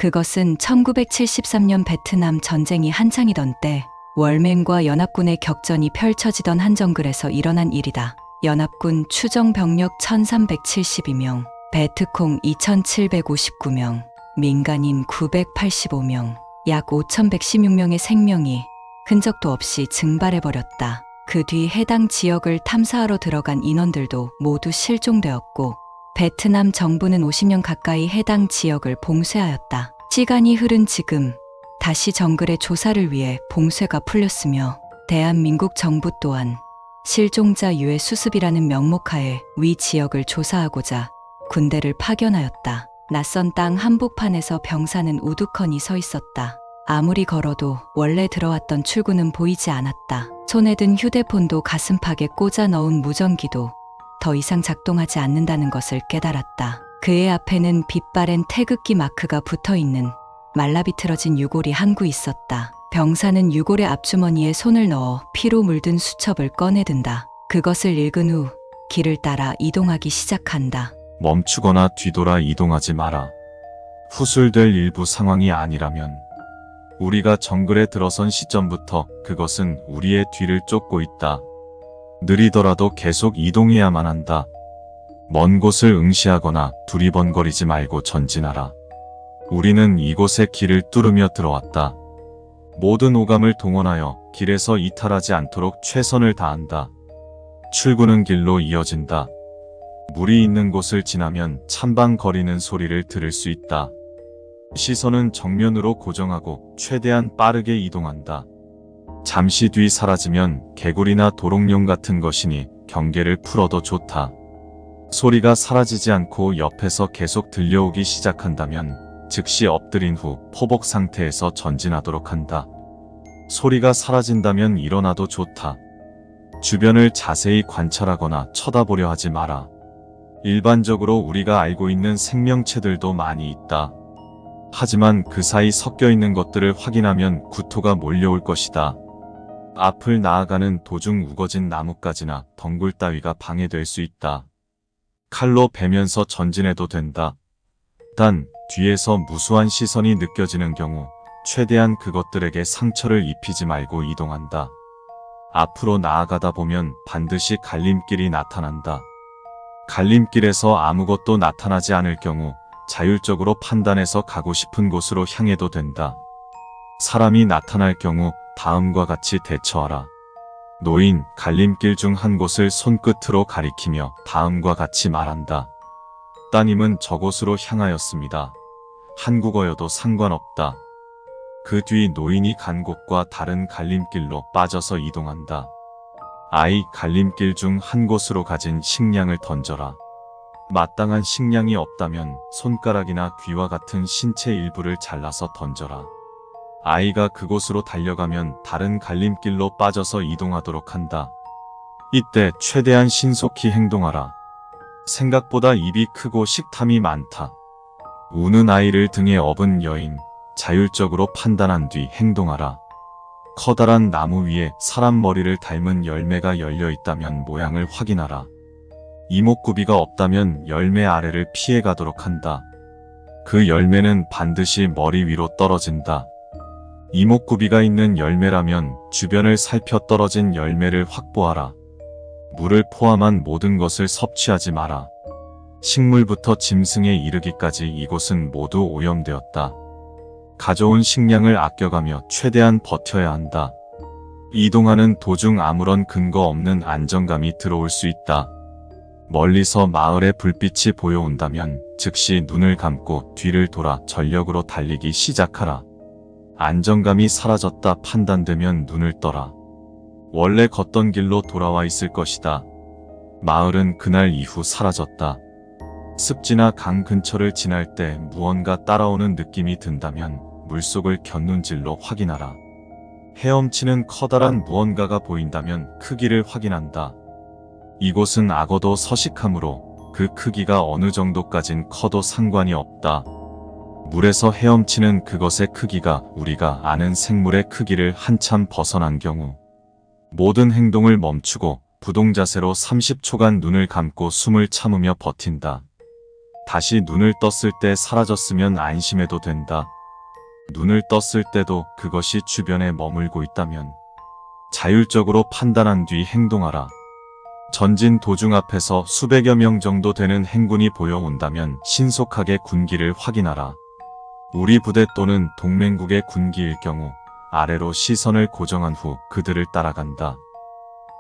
그것은 1973년 베트남 전쟁이 한창이던 때 월맹과 연합군의 격전이 펼쳐지던 한 정글에서 일어난 일이다. 연합군 추정 병력 1372명, 베트콩 2759명, 민간인 985명, 약 5116명의 생명이 흔적도 없이 증발해버렸다. 그 뒤 해당 지역을 탐사하러 들어간 인원들도 모두 실종되었고 베트남 정부는 50년 가까이 해당 지역을 봉쇄하였다. 시간이 흐른 지금 다시 정글의 조사를 위해 봉쇄가 풀렸으며 대한민국 정부 또한 실종자 유해 수습이라는 명목하에 위 지역을 조사하고자 군대를 파견하였다. 낯선 땅 한복판에서 병사는 우두커니 서 있었다. 아무리 걸어도 원래 들어왔던 출구는 보이지 않았다. 손에 든 휴대폰도 가슴팍에 꽂아 넣은 무전기도 더 이상 작동하지 않는다는 것을 깨달았다. 그의 앞에는 빛바랜 태극기 마크가 붙어있는 말라비틀어진 유골이 한 구 있었다. 병사는 유골의 앞주머니에 손을 넣어 피로 물든 수첩을 꺼내든다. 그것을 읽은 후 길을 따라 이동하기 시작한다. 멈추거나 뒤돌아 이동하지 마라. 후술될 일부 상황이 아니라면 우리가 정글에 들어선 시점부터 그것은 우리의 뒤를 쫓고 있다. 느리더라도 계속 이동해야만 한다. 먼 곳을 응시하거나 두리번거리지 말고 전진하라. 우리는 이곳에 길을 뚫으며 들어왔다. 모든 오감을 동원하여 길에서 이탈하지 않도록 최선을 다한다. 출구는 길로 이어진다. 물이 있는 곳을 지나면 찬방거리는 소리를 들을 수 있다. 시선은 정면으로 고정하고 최대한 빠르게 이동한다. 잠시 뒤 사라지면 개구리나 도롱뇽 같은 것이니 경계를 풀어도 좋다. 소리가 사라지지 않고 옆에서 계속 들려오기 시작한다면 즉시 엎드린 후 포복 상태에서 전진하도록 한다. 소리가 사라진다면 일어나도 좋다. 주변을 자세히 관찰하거나 쳐다보려 하지 마라. 일반적으로 우리가 알고 있는 생명체들도 많이 있다. 하지만 그 사이 섞여 있는 것들을 확인하면 구토가 몰려올 것이다. 앞을 나아가는 도중 우거진 나뭇가지나 덩굴 따위가 방해될 수 있다. 칼로 베면서 전진해도 된다. 단 뒤에서 무수한 시선이 느껴지는 경우 최대한 그것들에게 상처를 입히지 말고 이동한다. 앞으로 나아가다 보면 반드시 갈림길이 나타난다. 갈림길에서 아무것도 나타나지 않을 경우 자율적으로 판단해서 가고 싶은 곳으로 향해도 된다. 사람이 나타날 경우 다음과 같이 대처하라. 노인, 갈림길 중 한 곳을 손끝으로 가리키며 다음과 같이 말한다. 따님은 저곳으로 향하였습니다. 한국어여도 상관없다. 그 뒤 노인이 간 곳과 다른 갈림길로 빠져서 이동한다. 아이, 갈림길 중 한 곳으로 가진 식량을 던져라. 마땅한 식량이 없다면 손가락이나 귀와 같은 신체 일부를 잘라서 던져라. 아이가 그곳으로 달려가면 다른 갈림길로 빠져서 이동하도록 한다. 이때 최대한 신속히 행동하라. 생각보다 입이 크고 식탐이 많다. 우는 아이를 등에 업은 여인, 자율적으로 판단한 뒤 행동하라. 커다란 나무 위에 사람 머리를 닮은 열매가 열려 있다면 모양을 확인하라. 이목구비가 없다면 열매 아래를 피해 가도록 한다. 그 열매는 반드시 머리 위로 떨어진다. 이목구비가 있는 열매라면 주변을 살펴 떨어진 열매를 확보하라. 물을 포함한 모든 것을 섭취하지 마라. 식물부터 짐승에 이르기까지 이곳은 모두 오염되었다. 가져온 식량을 아껴가며 최대한 버텨야 한다. 이동하는 도중 아무런 근거 없는 안정감이 들어올 수 있다. 멀리서 마을의 불빛이 보여온다면 즉시 눈을 감고 뒤를 돌아 전력으로 달리기 시작하라. 안정감이 사라졌다 판단되면 눈을 떠라. 원래 걷던 길로 돌아와 있을 것이다. 마을은 그날 이후 사라졌다. 습지나 강 근처를 지날 때 무언가 따라오는 느낌이 든다면 물속을 곁눈질로 확인하라. 헤엄치는 커다란 무언가가 보인다면 크기를 확인한다. 이곳은 악어도 서식하므로 그 크기가 어느 정도까진 커도 상관이 없다. 물에서 헤엄치는 그것의 크기가 우리가 아는 생물의 크기를 한참 벗어난 경우 모든 행동을 멈추고 부동자세로 30초간 눈을 감고 숨을 참으며 버틴다. 다시 눈을 떴을 때 사라졌으면 안심해도 된다. 눈을 떴을 때도 그것이 주변에 머물고 있다면 자율적으로 판단한 뒤 행동하라. 전진 도중 앞에서 수백여 명 정도 되는 행군이 보여온다면 신속하게 군기를 확인하라. 우리 부대 또는 동맹국의 군기일 경우 아래로 시선을 고정한 후 그들을 따라간다.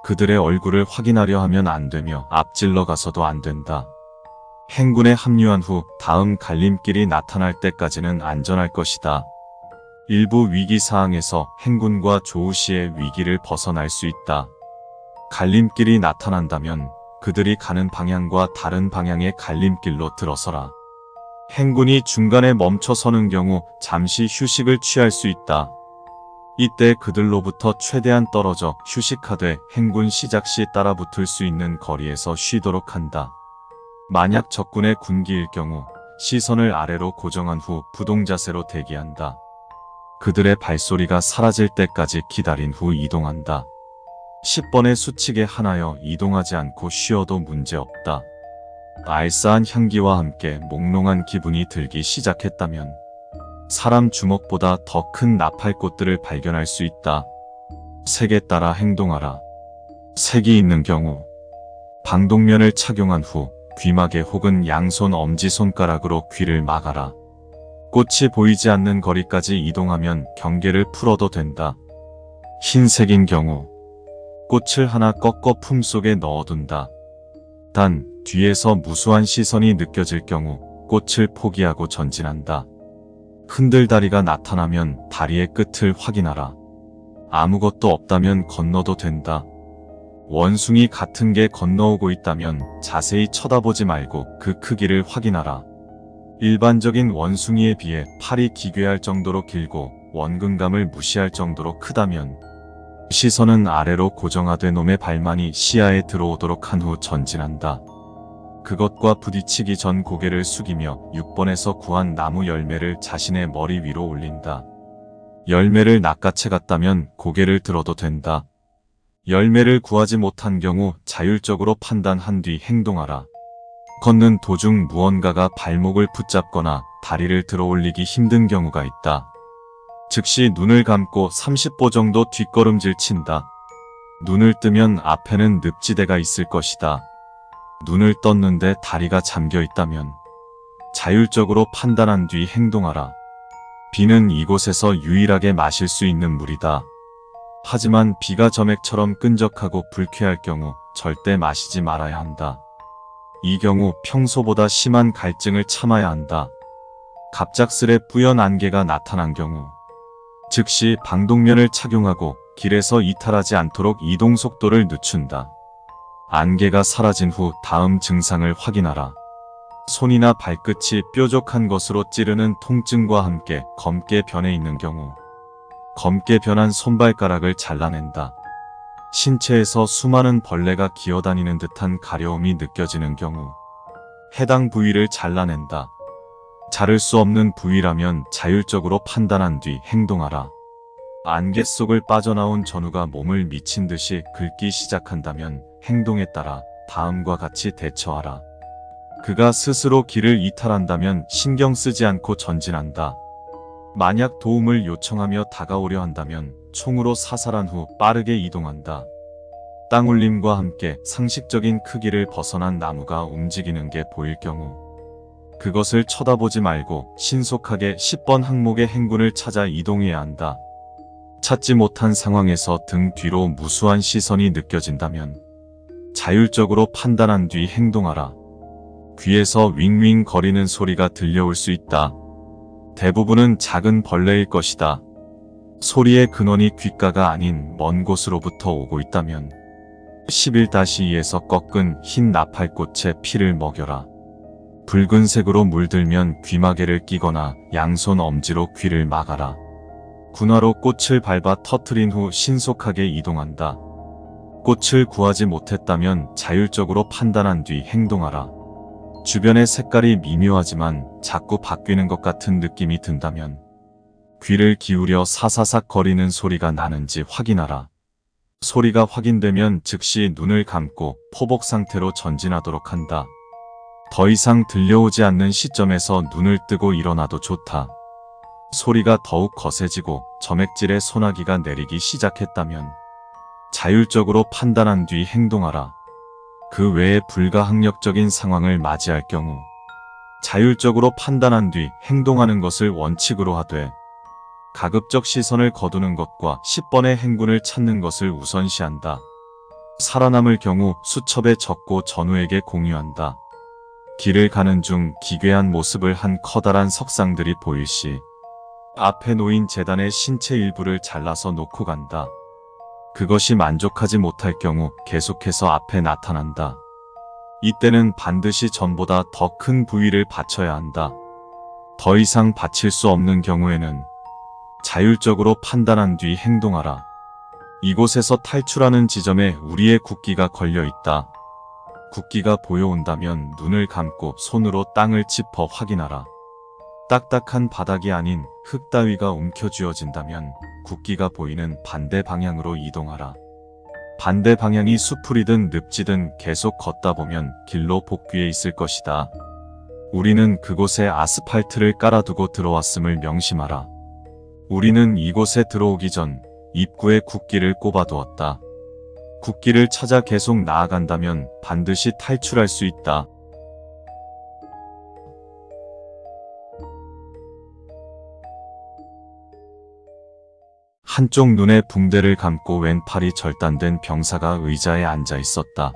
그들의 얼굴을 확인하려 하면 안 되며 앞질러 가서도 안 된다. 행군에 합류한 후 다음 갈림길이 나타날 때까지는 안전할 것이다. 일부 위기 사항에서 행군과 조우 시의 위기를 벗어날 수 있다. 갈림길이 나타난다면 그들이 가는 방향과 다른 방향의 갈림길로 들어서라. 행군이 중간에 멈춰서는 경우 잠시 휴식을 취할 수 있다. 이때 그들로부터 최대한 떨어져 휴식하되 행군 시작 시 따라붙을 수 있는 거리에서 쉬도록 한다. 만약 적군의 군기일 경우 시선을 아래로 고정한 후 부동자세로 대기한다. 그들의 발소리가 사라질 때까지 기다린 후 이동한다. 10번의 수칙에 한하여 이동하지 않고 쉬어도 문제없다. 알싸한 향기와 함께 몽롱한 기분이 들기 시작했다면 사람 주먹보다 더 큰 나팔꽃들을 발견할 수 있다. 색에 따라 행동하라. 색이 있는 경우 방독면을 착용한 후 귀마개 혹은 양손 엄지손가락으로 귀를 막아라. 꽃이 보이지 않는 거리까지 이동하면 경계를 풀어도 된다. 흰색인 경우 꽃을 하나 꺾어 품속에 넣어둔다. 단 뒤에서 무수한 시선이 느껴질 경우 꽃을 포기하고 전진한다. 흔들다리가 나타나면 다리의 끝을 확인하라. 아무것도 없다면 건너도 된다. 원숭이 같은 게 건너오고 있다면 자세히 쳐다보지 말고 그 크기를 확인하라. 일반적인 원숭이에 비해 팔이 기괴할 정도로 길고 원근감을 무시할 정도로 크다면 시선은 아래로 고정하되 놈의 발만이 시야에 들어오도록 한 후 전진한다. 그것과 부딪히기 전 고개를 숙이며 6번에서 구한 나무 열매를 자신의 머리 위로 올린다. 열매를 낚아채 갔다면 고개를 들어도 된다. 열매를 구하지 못한 경우 자율적으로 판단한 뒤 행동하라. 걷는 도중 무언가가 발목을 붙잡거나 다리를 들어 올리기 힘든 경우가 있다. 즉시 눈을 감고 30보 정도 뒷걸음질 친다. 눈을 뜨면 앞에는 늪지대가 있을 것이다. 눈을 떴는데 다리가 잠겨 있다면 자율적으로 판단한 뒤 행동하라. 비는 이곳에서 유일하게 마실 수 있는 물이다. 하지만 비가 점액처럼 끈적하고 불쾌할 경우 절대 마시지 말아야 한다. 이 경우 평소보다 심한 갈증을 참아야 한다. 갑작스레 뿌연 안개가 나타난 경우 즉시 방독면을 착용하고 길에서 이탈하지 않도록 이동 속도를 늦춘다. 안개가 사라진 후 다음 증상을 확인하라. 손이나 발끝이 뾰족한 것으로 찌르는 통증과 함께 검게 변해 있는 경우 검게 변한 손발가락을 잘라낸다. 신체에서 수많은 벌레가 기어다니는 듯한 가려움이 느껴지는 경우 해당 부위를 잘라낸다. 자를 수 없는 부위라면 자율적으로 판단한 뒤 행동하라. 안개 속을 빠져나온 전우가 몸을 미친 듯이 긁기 시작한다면 행동에 따라 다음과 같이 대처하라. 그가 스스로 길을 이탈한다면 신경 쓰지 않고 전진한다. 만약 도움을 요청하며 다가오려 한다면 총으로 사살한 후 빠르게 이동한다. 땅울림과 함께 상식적인 크기를 벗어난 나무가 움직이는 게 보일 경우 그것을 쳐다보지 말고 신속하게 10번 항목의 행군을 찾아 이동해야 한다. 찾지 못한 상황에서 등 뒤로 무수한 시선이 느껴진다면 자율적으로 판단한 뒤 행동하라. 귀에서 윙윙 거리는 소리가 들려올 수 있다. 대부분은 작은 벌레일 것이다. 소리의 근원이 귓가가 아닌 먼 곳으로부터 오고 있다면 11-2에서 꺾은 흰 나팔꽃에 피를 먹여라. 붉은색으로 물들면 귀마개를 끼거나 양손 엄지로 귀를 막아라. 군화로 꽃을 밟아 터트린 후 신속하게 이동한다. 꽃을 구하지 못했다면 자율적으로 판단한 뒤 행동하라. 주변의 색깔이 미묘하지만 자꾸 바뀌는 것 같은 느낌이 든다면 귀를 기울여 사사삭 거리는 소리가 나는지 확인하라. 소리가 확인되면 즉시 눈을 감고 포복 상태로 전진하도록 한다. 더 이상 들려오지 않는 시점에서 눈을 뜨고 일어나도 좋다. 소리가 더욱 거세지고 점액질의 소나기가 내리기 시작했다면 자율적으로 판단한 뒤 행동하라. 그 외에 불가항력적인 상황을 맞이할 경우 자율적으로 판단한 뒤 행동하는 것을 원칙으로 하되 가급적 시선을 거두는 것과 10번의 행군을 찾는 것을 우선시한다. 살아남을 경우 수첩에 적고 전우에게 공유한다. 길을 가는 중 기괴한 모습을 한 커다란 석상들이 보일 시 앞에 놓인 재단의 신체 일부를 잘라서 놓고 간다. 그것이 만족하지 못할 경우 계속해서 앞에 나타난다. 이때는 반드시 전보다 더 큰 부위를 바쳐야 한다. 더 이상 바칠 수 없는 경우에는 자율적으로 판단한 뒤 행동하라. 이곳에서 탈출하는 지점에 우리의 국기가 걸려 있다. 국기가 보여온다면 눈을 감고 손으로 땅을 짚어 확인하라. 딱딱한 바닥이 아닌 흙 따위가 움켜쥐어진다면 국기가 보이는 반대 방향으로 이동하라. 반대 방향이 수풀이든 늪지든 계속 걷다 보면 길로 복귀해 있을 것이다. 우리는 그곳에 아스팔트를 깔아두고 들어왔음을 명심하라. 우리는 이곳에 들어오기 전 입구에 국기를 꼽아두었다. 국기를 찾아 계속 나아간다면 반드시 탈출할 수 있다. 한쪽 눈에 붕대를 감고 왼팔이 절단된 병사가 의자에 앉아 있었다.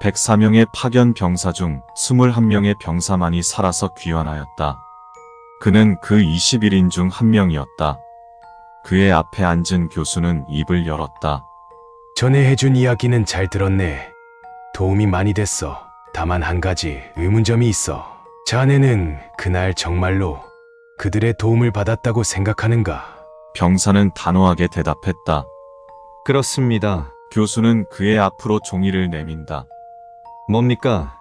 104명의 파견 병사 중 21명의 병사만이 살아서 귀환하였다. 그는 그 21인 중 한 명이었다. 그의 앞에 앉은 교수는 입을 열었다. 전에 해준 이야기는 잘 들었네. 도움이 많이 됐어. 다만 한 가지 의문점이 있어. 자네는 그날 정말로 그들의 도움을 받았다고 생각하는가? 병사는 단호하게 대답했다. 그렇습니다. 교수는 그의 앞으로 종이를 내민다. 뭡니까?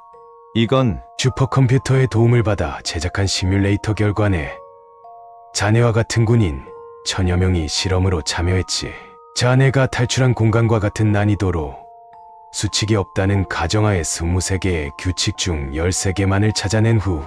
이건 슈퍼컴퓨터의 도움을 받아 제작한 시뮬레이터 결과네. 자네와 같은 군인 천여 명이 실험으로 참여했지. 자네가 탈출한 공간과 같은 난이도로 수칙이 없다는 가정하에 23개의 규칙 중 13개만을 찾아낸 후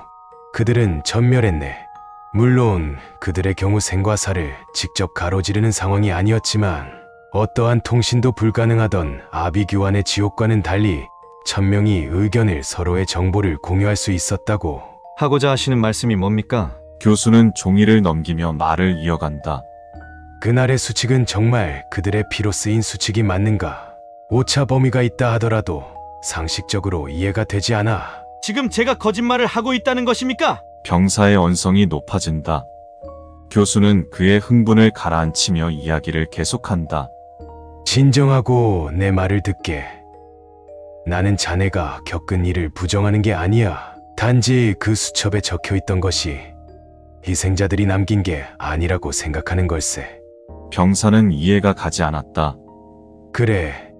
그들은 전멸했네. 물론 그들의 경우 생과 사를 직접 가로지르는 상황이 아니었지만 어떠한 통신도 불가능하던 아비규환의 지옥과는 달리 1000명이 의견을 서로의 정보를 공유할 수 있었다고. 하고자 하시는 말씀이 뭡니까? 교수는 종이를 넘기며 말을 이어간다. 그날의 수칙은 정말 그들의 피로 쓰인 수칙이 맞는가? 오차 범위가 있다 하더라도 상식적으로 이해가 되지 않아. 지금 제가 거짓말을 하고 있다는 것입니까? 병사의 언성이 높아진다. 교수는 그의 흥분을 가라앉히며 이야기를 계속한다. 진정하고 내 말을 듣게. 나는 자네가 겪은 일을 부정하는 게 아니야. 단지 그 수첩에 적혀 있던 것이 희생자들이 남긴 게 아니라고 생각하는 걸세. 병사는 이해가 가지 않았다. 그래,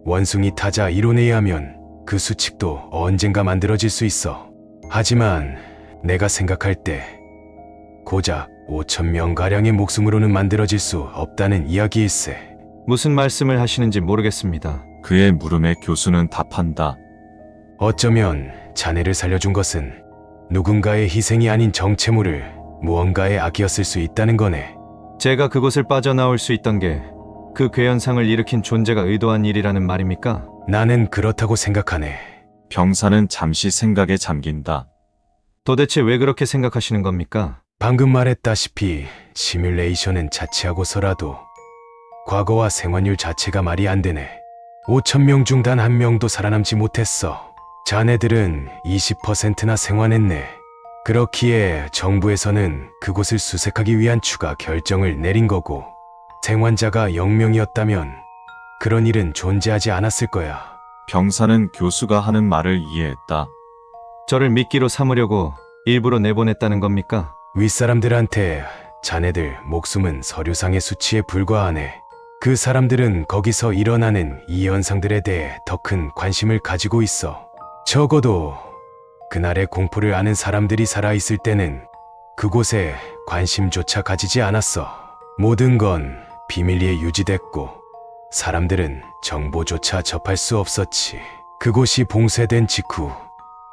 원숭이 타자 이론에 의하면 그 수칙도 언젠가 만들어질 수 있어. 하지만 내가 생각할 때 고작 5,000명가량의 목숨으로는 만들어질 수 없다는 이야기일세. 무슨 말씀을 하시는지 모르겠습니다. 그의 물음에 교수는 답한다. 어쩌면 자네를 살려준 것은 누군가의 희생이 아닌 정체물을 무언가에 아끼었을 수 있다는 거네. 제가 그곳을 빠져나올 수 있던 게 그 괴현상을 일으킨 존재가 의도한 일이라는 말입니까? 나는 그렇다고 생각하네. 병사는 잠시 생각에 잠긴다. 도대체 왜 그렇게 생각하시는 겁니까? 방금 말했다시피 시뮬레이션은 자체하고서라도 과거와 생환율 자체가 말이 안 되네. 5,000명 중 단 한 명도 살아남지 못했어. 자네들은 20%나 생환했네. 그렇기에 정부에서는 그곳을 수색하기 위한 추가 결정을 내린 거고, 생환자가 0명이었다면 그런 일은 존재하지 않았을 거야. 병사는 교수가 하는 말을 이해했다. 저를 미끼로 삼으려고 일부러 내보냈다는 겁니까? 윗사람들한테 자네들 목숨은 서류상의 수치에 불과하네. 그 사람들은 거기서 일어나는 이 현상들에 대해 더 큰 관심을 가지고 있어. 적어도 그날의 공포를 아는 사람들이 살아있을 때는 그곳에 관심조차 가지지 않았어. 모든 건 비밀리에 유지됐고 사람들은 정보조차 접할 수 없었지. 그곳이 봉쇄된 직후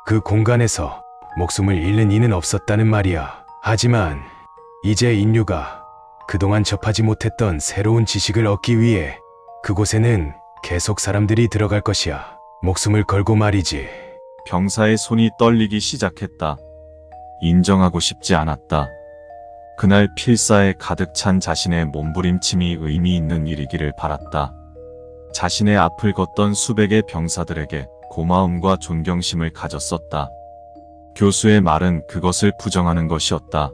그 공간에서 목숨을 잃는 이는 없었다는 말이야. 하지만 이제 인류가 그동안 접하지 못했던 새로운 지식을 얻기 위해 그곳에는 계속 사람들이 들어갈 것이야. 목숨을 걸고 말이지. 병사의 손이 떨리기 시작했다. 인정하고 싶지 않았다. 그날 필사에 가득 찬 자신의 몸부림침이 의미 있는 일이기를 바랐다. 자신의 앞을 걷던 수백의 병사들에게 고마움과 존경심을 가졌었다. 교수의 말은 그것을 부정하는 것이었다.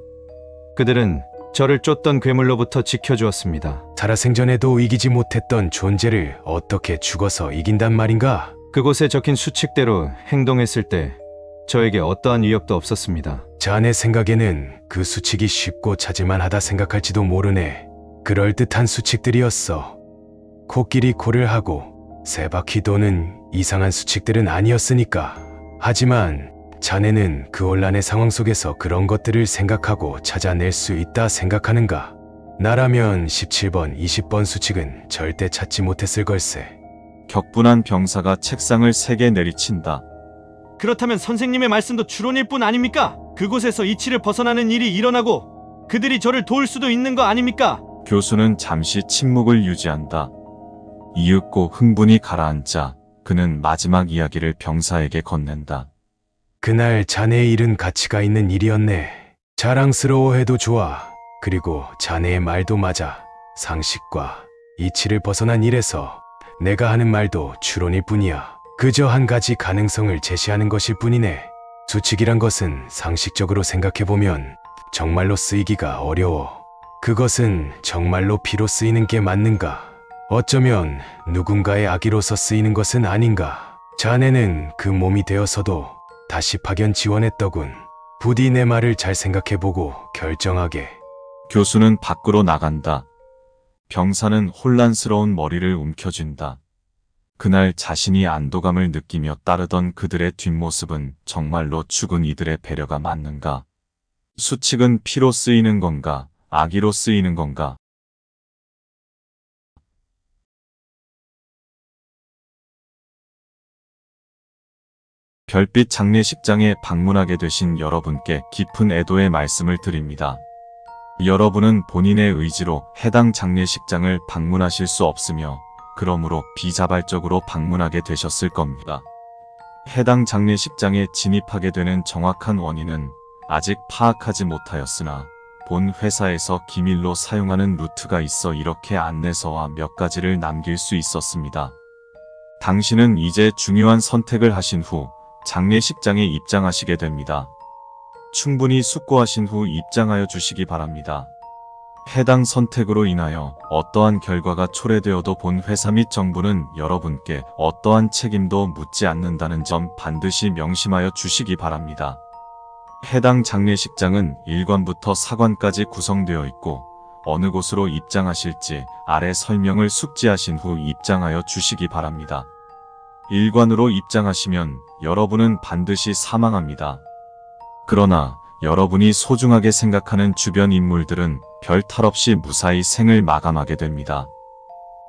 그들은 저를 쫓던 괴물로부터 지켜주었습니다. 살아생전에도 이기지 못했던 존재를 어떻게 죽어서 이긴단 말인가? 그곳에 적힌 수칙대로 행동했을 때 저에게 어떠한 위협도 없었습니다. 자네 생각에는 그 수칙이 쉽고 찾을만 하다 생각할지도 모르네. 그럴듯한 수칙들이었어. 코끼리 코를 하고 세 바퀴 도는 이상한 수칙들은 아니었으니까. 하지만 자네는 그 혼란의 상황 속에서 그런 것들을 생각하고 찾아낼 수 있다 생각하는가? 나라면 17번, 20번 수칙은 절대 찾지 못했을 걸세. 격분한 병사가 책상을 3개 내리친다. 그렇다면 선생님의 말씀도 추론일 뿐 아닙니까? 그곳에서 이치를 벗어나는 일이 일어나고 그들이 저를 도울 수도 있는 거 아닙니까? 교수는 잠시 침묵을 유지한다. 이윽고 흥분이 가라앉자 그는 마지막 이야기를 병사에게 건넨다. 그날 자네의 일은 가치가 있는 일이었네. 자랑스러워해도 좋아. 그리고 자네의 말도 맞아. 상식과 이치를 벗어난 일에서 내가 하는 말도 추론일 뿐이야. 그저 한 가지 가능성을 제시하는 것일 뿐이네. 수칙이란 것은 상식적으로 생각해보면 정말로 쓰이기가 어려워. 그것은 정말로 피로 쓰이는 게 맞는가? 어쩌면 누군가의 악의로서 쓰이는 것은 아닌가? 자네는 그 몸이 되어서도 다시 파견 지원했더군. 부디 내 말을 잘 생각해보고 결정하게. 교수는 밖으로 나간다. 병사는 혼란스러운 머리를 움켜쥔다. 그날 자신이 안도감을 느끼며 따르던 그들의 뒷모습은 정말로 죽은 이들의 배려가 맞는가? 수칙은 피로 쓰이는 건가? 악의로 쓰이는 건가? 별빛 장례식장에 방문하게 되신 여러분께 깊은 애도의 말씀을 드립니다. 여러분은 본인의 의지로 해당 장례식장을 방문하실 수 없으며 그러므로 비자발적으로 방문하게 되셨을 겁니다. 해당 장례식장에 진입하게 되는 정확한 원인은 아직 파악하지 못하였으나 본 회사에서 기밀로 사용하는 루트가 있어 이렇게 안내서와 몇 가지를 남길 수 있었습니다. 당신은 이제 중요한 선택을 하신 후 장례식장에 입장하시게 됩니다. 충분히 숙고하신 후 입장하여 주시기 바랍니다. 해당 선택으로 인하여 어떠한 결과가 초래되어도 본 회사 및 정부는 여러분께 어떠한 책임도 묻지 않는다는 점 반드시 명심하여 주시기 바랍니다. 해당 장례식장은 1관부터 4관까지 구성되어 있고 어느 곳으로 입장하실지 아래 설명을 숙지하신 후 입장하여 주시기 바랍니다. 1관으로 입장하시면 여러분은 반드시 사망합니다. 그러나 여러분이 소중하게 생각하는 주변 인물들은 별 탈 없이 무사히 생을 마감하게 됩니다.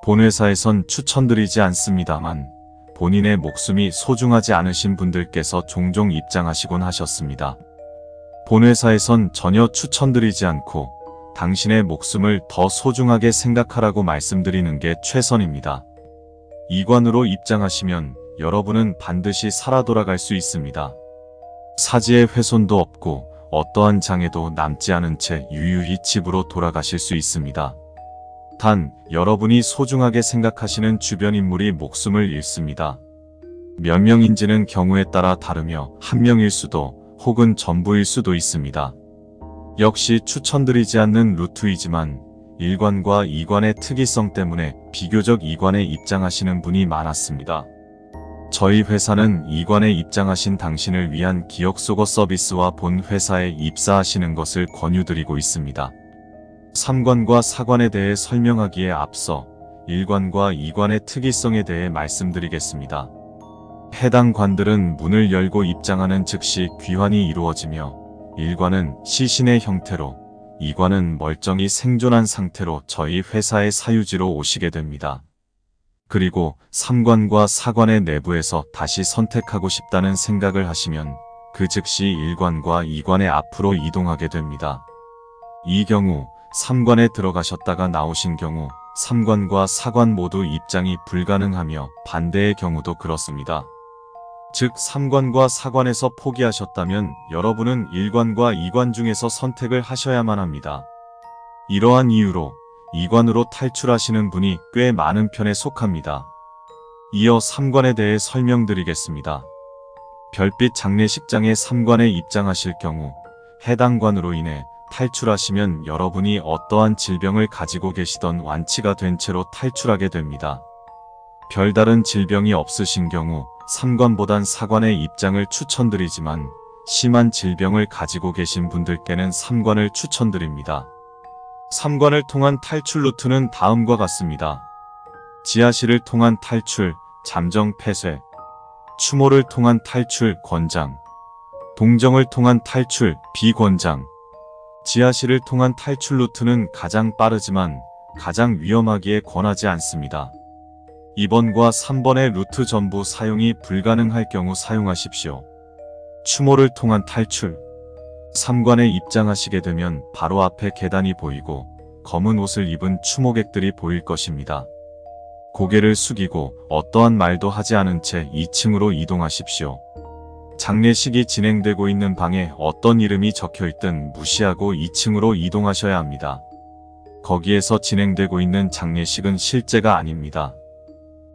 본 회사에선 추천드리지 않습니다만 본인의 목숨이 소중하지 않으신 분들께서 종종 입장하시곤 하셨습니다. 본 회사에선 전혀 추천드리지 않고 당신의 목숨을 더 소중하게 생각하라고 말씀드리는 게 최선입니다. 2관으로 입장하시면 여러분은 반드시 살아 돌아갈 수 있습니다. 사지의 훼손도 없고 어떠한 장애도 남지 않은 채 유유히 집으로 돌아가실 수 있습니다. 단, 여러분이 소중하게 생각하시는 주변 인물이 목숨을 잃습니다. 몇 명인지는 경우에 따라 다르며 한 명일 수도 혹은 전부일 수도 있습니다. 역시 추천드리지 않는 루트이지만 1관과 2관의 특이성 때문에 비교적 2관에 입장하시는 분이 많았습니다. 저희 회사는 2관에 입장하신 당신을 위한 기억속어 서비스와 본 회사에 입사하시는 것을 권유드리고 있습니다. 3관과 4관에 대해 설명하기에 앞서 1관과 2관의 특이성에 대해 말씀드리겠습니다. 해당 관들은 문을 열고 입장하는 즉시 귀환이 이루어지며 1관은 시신의 형태로 2관은 멀쩡히 생존한 상태로 저희 회사의 사유지로 오시게 됩니다. 그리고 3관과 4관의 내부에서 다시 선택하고 싶다는 생각을 하시면 그 즉시 1관과 2관의 앞으로 이동하게 됩니다. 이 경우 3관에 들어가셨다가 나오신 경우 3관과 4관 모두 입장이 불가능하며 반대의 경우도 그렇습니다. 즉 3관과 4관에서 포기하셨다면 여러분은 1관과 2관 중에서 선택을 하셔야만 합니다. 이러한 이유로 2관으로 탈출하시는 분이 꽤 많은 편에 속합니다. 이어 3관에 대해 설명드리겠습니다. 별빛 장례식장에 3관에 입장하실 경우 해당 관으로 인해 탈출하시면 여러분이 어떠한 질병을 가지고 계시던 완치가 된 채로 탈출하게 됩니다. 별다른 질병이 없으신 경우 3관보단 4관의 입장을 추천드리지만 심한 질병을 가지고 계신 분들께는 3관을 추천드립니다. 3관을 통한 탈출 루트는 다음과 같습니다. 지하실을 통한 탈출, 잠정 폐쇄, 추모를 통한 탈출, 권장, 동정을 통한 탈출, 비권장. 지하실을 통한 탈출 루트는 가장 빠르지만 가장 위험하기에 권하지 않습니다. 2번과 3번의 루트 전부 사용이 불가능할 경우 사용하십시오. 추모를 통한 탈출. 3관에 입장하시게 되면 바로 앞에 계단이 보이고 검은 옷을 입은 추모객들이 보일 것입니다. 고개를 숙이고 어떠한 말도 하지 않은 채 2층으로 이동하십시오. 장례식이 진행되고 있는 방에 어떤 이름이 적혀있든 무시하고 2층으로 이동하셔야 합니다. 거기에서 진행되고 있는 장례식은 실제가 아닙니다.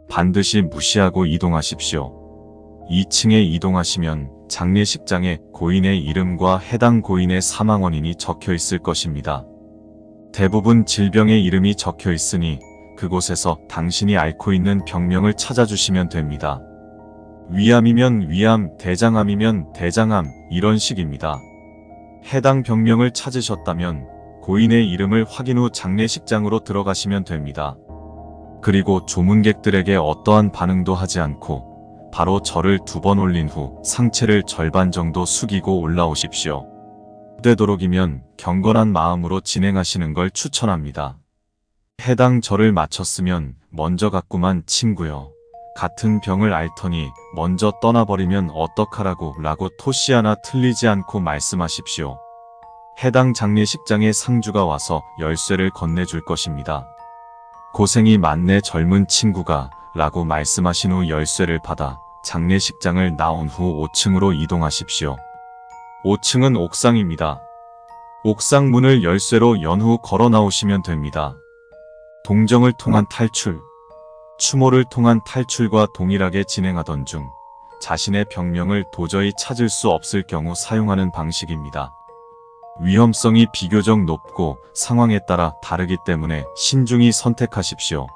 반드시 무시하고 이동하십시오. 2층에 이동하시면 장례식장에 고인의 이름과 해당 고인의 사망 원인이 적혀 있을 것입니다. 대부분 질병의 이름이 적혀 있으니 그곳에서 당신이 앓고 있는 병명을 찾아주시면 됩니다. 위암이면 위암, 대장암이면 대장암, 이런 식입니다. 해당 병명을 찾으셨다면 고인의 이름을 확인 후 장례식장으로 들어가시면 됩니다. 그리고 조문객들에게 어떠한 반응도 하지 않고 바로 절을 2번 올린 후 상체를 절반 정도 숙이고 올라오십시오. 되도록이면 경건한 마음으로 진행하시는 걸 추천합니다. 해당 절을 마쳤으면 먼저 갔구만 친구여. 같은 병을 앓더니 먼저 떠나버리면 어떡하라고 라고 토시 하나 틀리지 않고 말씀하십시오. 해당 장례식장에 상주가 와서 열쇠를 건네줄 것입니다. 고생이 많네 젊은 친구가 라고 말씀하신 후 열쇠를 받아 장례식장을 나온 후 5층으로 이동하십시오. 5층은 옥상입니다. 옥상 문을 열쇠로 연 후 걸어 나오시면 됩니다. 동정을 통한 탈출, 추모를 통한 탈출과 동일하게 진행하던 중 자신의 병명을 도저히 찾을 수 없을 경우 사용하는 방식입니다. 위험성이 비교적 높고 상황에 따라 다르기 때문에 신중히 선택하십시오.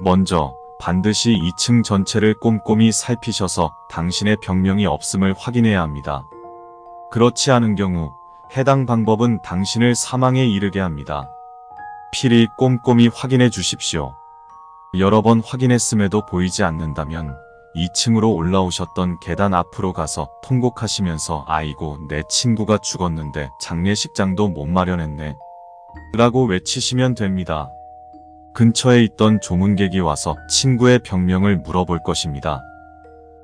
먼저 반드시 2층 전체를 꼼꼼히 살피셔서 당신의 병명이 없음을 확인해야 합니다. 그렇지 않은 경우 해당 방법은 당신을 사망에 이르게 합니다. 필히 꼼꼼히 확인해 주십시오. 여러 번 확인했음에도 보이지 않는다면 2층으로 올라오셨던 계단 앞으로 가서 통곡하시면서 아이고 내 친구가 죽었는데 장례식장도 못 마련했네 라고 외치시면 됩니다. 근처에 있던 조문객이 와서 친구의 병명을 물어볼 것입니다.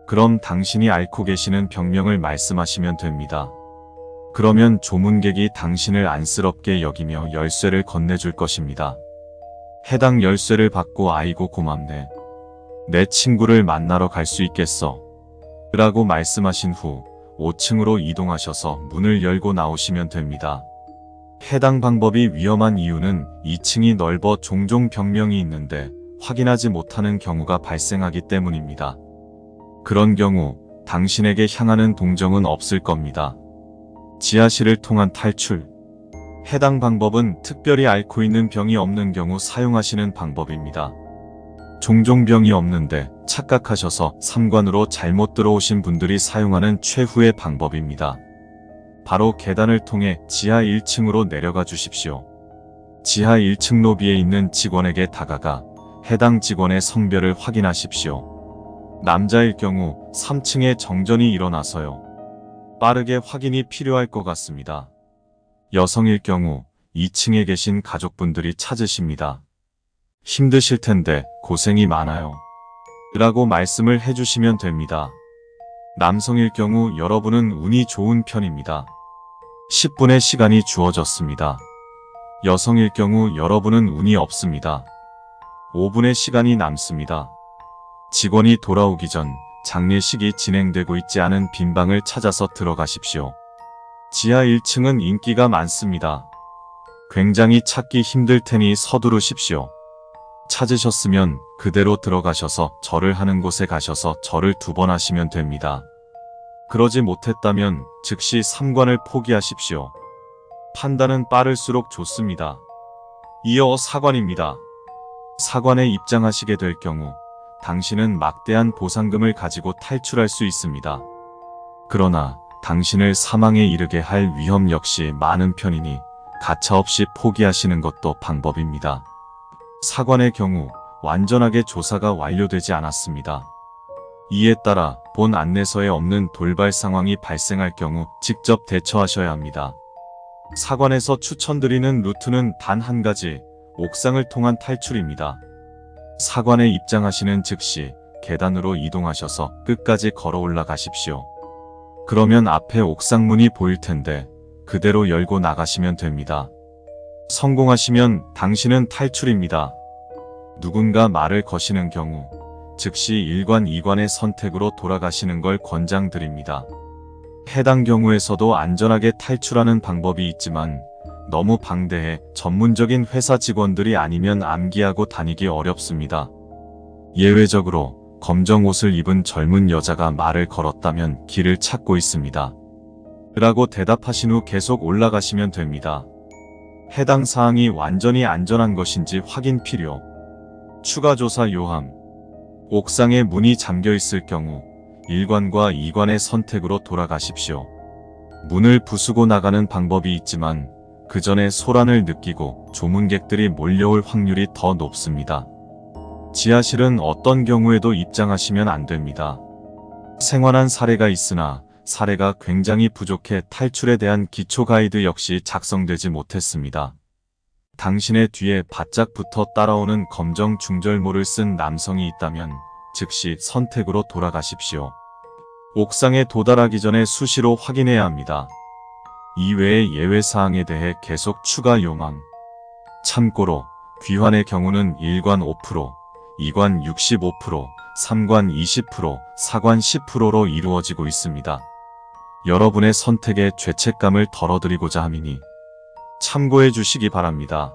그럼 당신이 앓고 계시는 병명을 말씀하시면 됩니다. 그러면 조문객이 당신을 안쓰럽게 여기며 열쇠를 건네줄 것입니다. 해당 열쇠를 받고 아이고 고맙네. 내 친구를 만나러 갈 수 있겠어. 라고 말씀하신 후 5층으로 이동하셔서 문을 열고 나오시면 됩니다. 해당 방법이 위험한 이유는 2층이 넓어 종종 병명이 있는데 확인하지 못하는 경우가 발생하기 때문입니다. 그런 경우 당신에게 향하는 동정은 없을 겁니다. 지하실을 통한 탈출. 해당 방법은 특별히 앓고 있는 병이 없는 경우 사용하시는 방법입니다. 종종 병이 없는데 착각하셔서 3관으로 잘못 들어오신 분들이 사용하는 최후의 방법입니다. 바로 계단을 통해 지하 1층으로 내려가 주십시오. 지하 1층 로비에 있는 직원에게 다가가 해당 직원의 성별을 확인하십시오. 남자일 경우 3층에 정전이 일어나서요. 빠르게 확인이 필요할 것 같습니다. 여성일 경우 2층에 계신 가족분들이 찾으십니다. 힘드실 텐데 고생이 많아요. 라고 말씀을 해주시면 됩니다. 남성일 경우 여러분은 운이 좋은 편입니다. 10분의 시간이 주어졌습니다. 여성일 경우 여러분은 운이 없습니다. 5분의 시간이 남습니다. 직원이 돌아오기 전 장례식이 진행되고 있지 않은 빈 방을 찾아서 들어가십시오. 지하 1층은 인기가 많습니다. 굉장히 찾기 힘들 테니 서두르십시오. 찾으셨으면 그대로 들어가셔서 절을 하는 곳에 가셔서 절을 2번 하시면 됩니다. 그러지 못했다면 즉시 삼관을 포기하십시오. 판단은 빠를수록 좋습니다. 이어 사관입니다. 사관에 입장하시게 될 경우 당신은 막대한 보상금을 가지고 탈출할 수 있습니다. 그러나 당신을 사망에 이르게 할 위험 역시 많은 편이니 가차없이 포기하시는 것도 방법입니다. 사관의 경우 완전하게 조사가 완료되지 않았습니다. 이에 따라 본 안내서에 없는 돌발 상황이 발생할 경우 직접 대처하셔야 합니다. 사관에서 추천드리는 루트는 단 한 가지, 옥상을 통한 탈출입니다. 사관에 입장하시는 즉시 계단으로 이동하셔서 끝까지 걸어 올라가십시오. 그러면 앞에 옥상문이 보일 텐데 그대로 열고 나가시면 됩니다. 성공하시면 당신은 탈출입니다. 누군가 말을 거시는 경우 즉시 1관, 2관의 선택으로 돌아가시는 걸 권장드립니다. 해당 경우에서도 안전하게 탈출하는 방법이 있지만 너무 방대해 전문적인 회사 직원들이 아니면 암기하고 다니기 어렵습니다. 예외적으로 검정 옷을 입은 젊은 여자가 말을 걸었다면 길을 찾고 있습니다. 라고 대답하신 후 계속 올라가시면 됩니다. 해당 사항이 완전히 안전한 것인지 확인 필요. 추가 조사 요함. 옥상에 문이 잠겨 있을 경우 1관과 2관의 선택으로 돌아가십시오. 문을 부수고 나가는 방법이 있지만 그 전에 소란을 느끼고 조문객들이 몰려올 확률이 더 높습니다. 지하실은 어떤 경우에도 입장하시면 안 됩니다. 생활한 사례가 있으나 사례가 굉장히 부족해 탈출에 대한 기초 가이드 역시 작성되지 못했습니다. 당신의 뒤에 바짝 붙어 따라오는 검정 중절모를 쓴 남성이 있다면 즉시 선택으로 돌아가십시오. 옥상에 도달하기 전에 수시로 확인해야 합니다. 이외의 예외사항에 대해 계속 추가 용함. 참고로 귀환의 경우는 1관 5%, 2관 65%, 3관 20%, 4관 10%로 이루어지고 있습니다. 여러분의 선택에 죄책감을 덜어드리고자 함이니 참고해 주시기 바랍니다.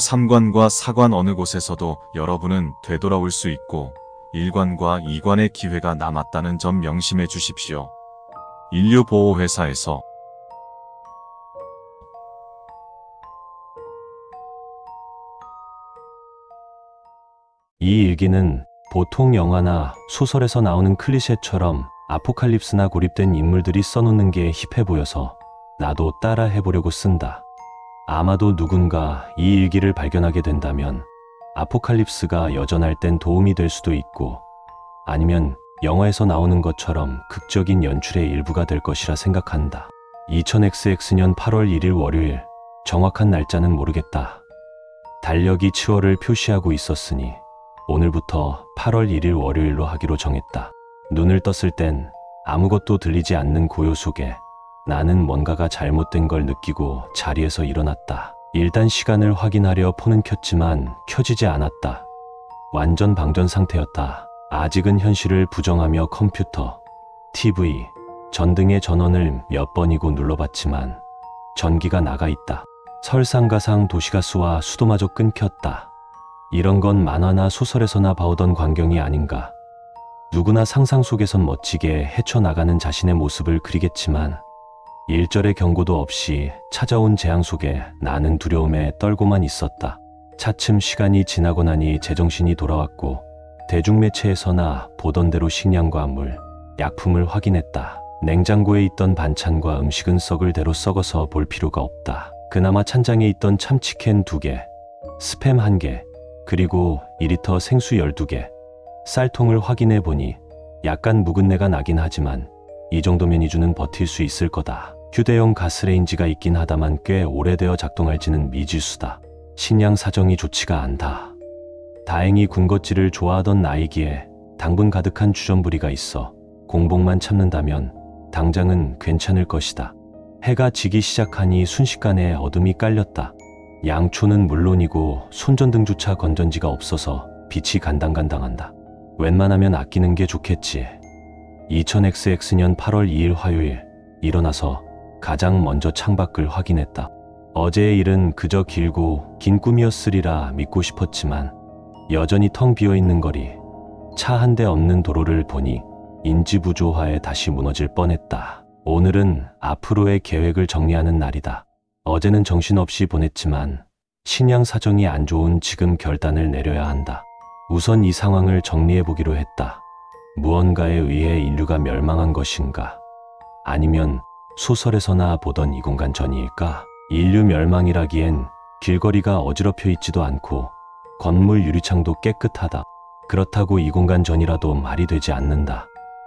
3관과 4관 어느 곳에서도 여러분은 되돌아올 수 있고 1관과 2관의 기회가 남았다는 점 명심해 주십시오. 인류보호회사에서 이 일기는 보통 영화나 소설에서 나오는 클리셰처럼 아포칼립스나 고립된 인물들이 써놓는 게 힙해 보여서 나도 따라 해보려고 쓴다. 아마도 누군가 이 일기를 발견하게 된다면 아포칼립스가 여전할 땐 도움이 될 수도 있고 아니면 영화에서 나오는 것처럼 극적인 연출의 일부가 될 것이라 생각한다. 2000XX년 8월 1일 월요일, 정확한 날짜는 모르겠다. 달력이 7월을 표시하고 있었으니 오늘부터 8월 1일 월요일로 하기로 정했다. 눈을 떴을 땐 아무것도 들리지 않는 고요 속에 나는 뭔가가 잘못된 걸 느끼고 자리에서 일어났다. 일단 시간을 확인하려 폰은 켰지만 켜지지 않았다. 완전 방전 상태였다. 아직은 현실을 부정하며 컴퓨터, TV, 전등의 전원을 몇 번이고 눌러봤지만 전기가 나가 있다. 설상가상 도시가스와 수도마저 끊겼다. 이런 건 만화나 소설에서나 봐오던 광경이 아닌가. 누구나 상상 속에선 멋지게 헤쳐나가는 자신의 모습을 그리겠지만 일절의 경고도 없이 찾아온 재앙 속에 나는 두려움에 떨고만 있었다. 차츰 시간이 지나고 나니 제정신이 돌아왔고 대중매체에서나 보던 대로 식량과 물, 약품을 확인했다. 냉장고에 있던 반찬과 음식은 썩을 대로 썩어서 볼 필요가 없다. 그나마 찬장에 있던 참치캔 2개, 스팸 1개, 그리고 2리터 생수 12개, 쌀통을 확인해 보니 약간 묵은 내가 나긴 하지만 이 정도면 이주는 버틸 수 있을 거다. 휴대용 가스레인지가 있긴 하다만 꽤 오래되어 작동할지는 미지수다. 식량 사정이 좋지가 않다. 다행히 군것질을 좋아하던 나이기에 당분 가득한 주전부리가 있어 공복만 참는다면 당장은 괜찮을 것이다. 해가 지기 시작하니 순식간에 어둠이 깔렸다. 양초는 물론이고 손전등조차 건전지가 없어서 빛이 간당간당한다. 웬만하면 아끼는 게 좋겠지. 2000XX년 8월 2일 화요일, 일어나서 가장 먼저 창밖을 확인했다. 어제의 일은 그저 길고 긴 꿈이었으리라 믿고 싶었지만 여전히 텅 비어있는 거리, 차 한 대 없는 도로를 보니 인지부조화에 다시 무너질 뻔했다. 오늘은 앞으로의 계획을 정리하는 날이다. 어제는 정신없이 보냈지만 신양 사정이 안 좋은 지금 결단을 내려야 한다. 우선 이 상황을 정리해보기로 했다. 무언가에 의해 인류가 멸망한 것인가? 아니면 소설에서나 보던 이 공간 전이일까? 인류 멸망이라기엔 길거리가 어지럽혀 있지도 않고 건물 유리창도 깨끗하다. 그렇다고 이 공간 전이라도 말이 되지 않는다.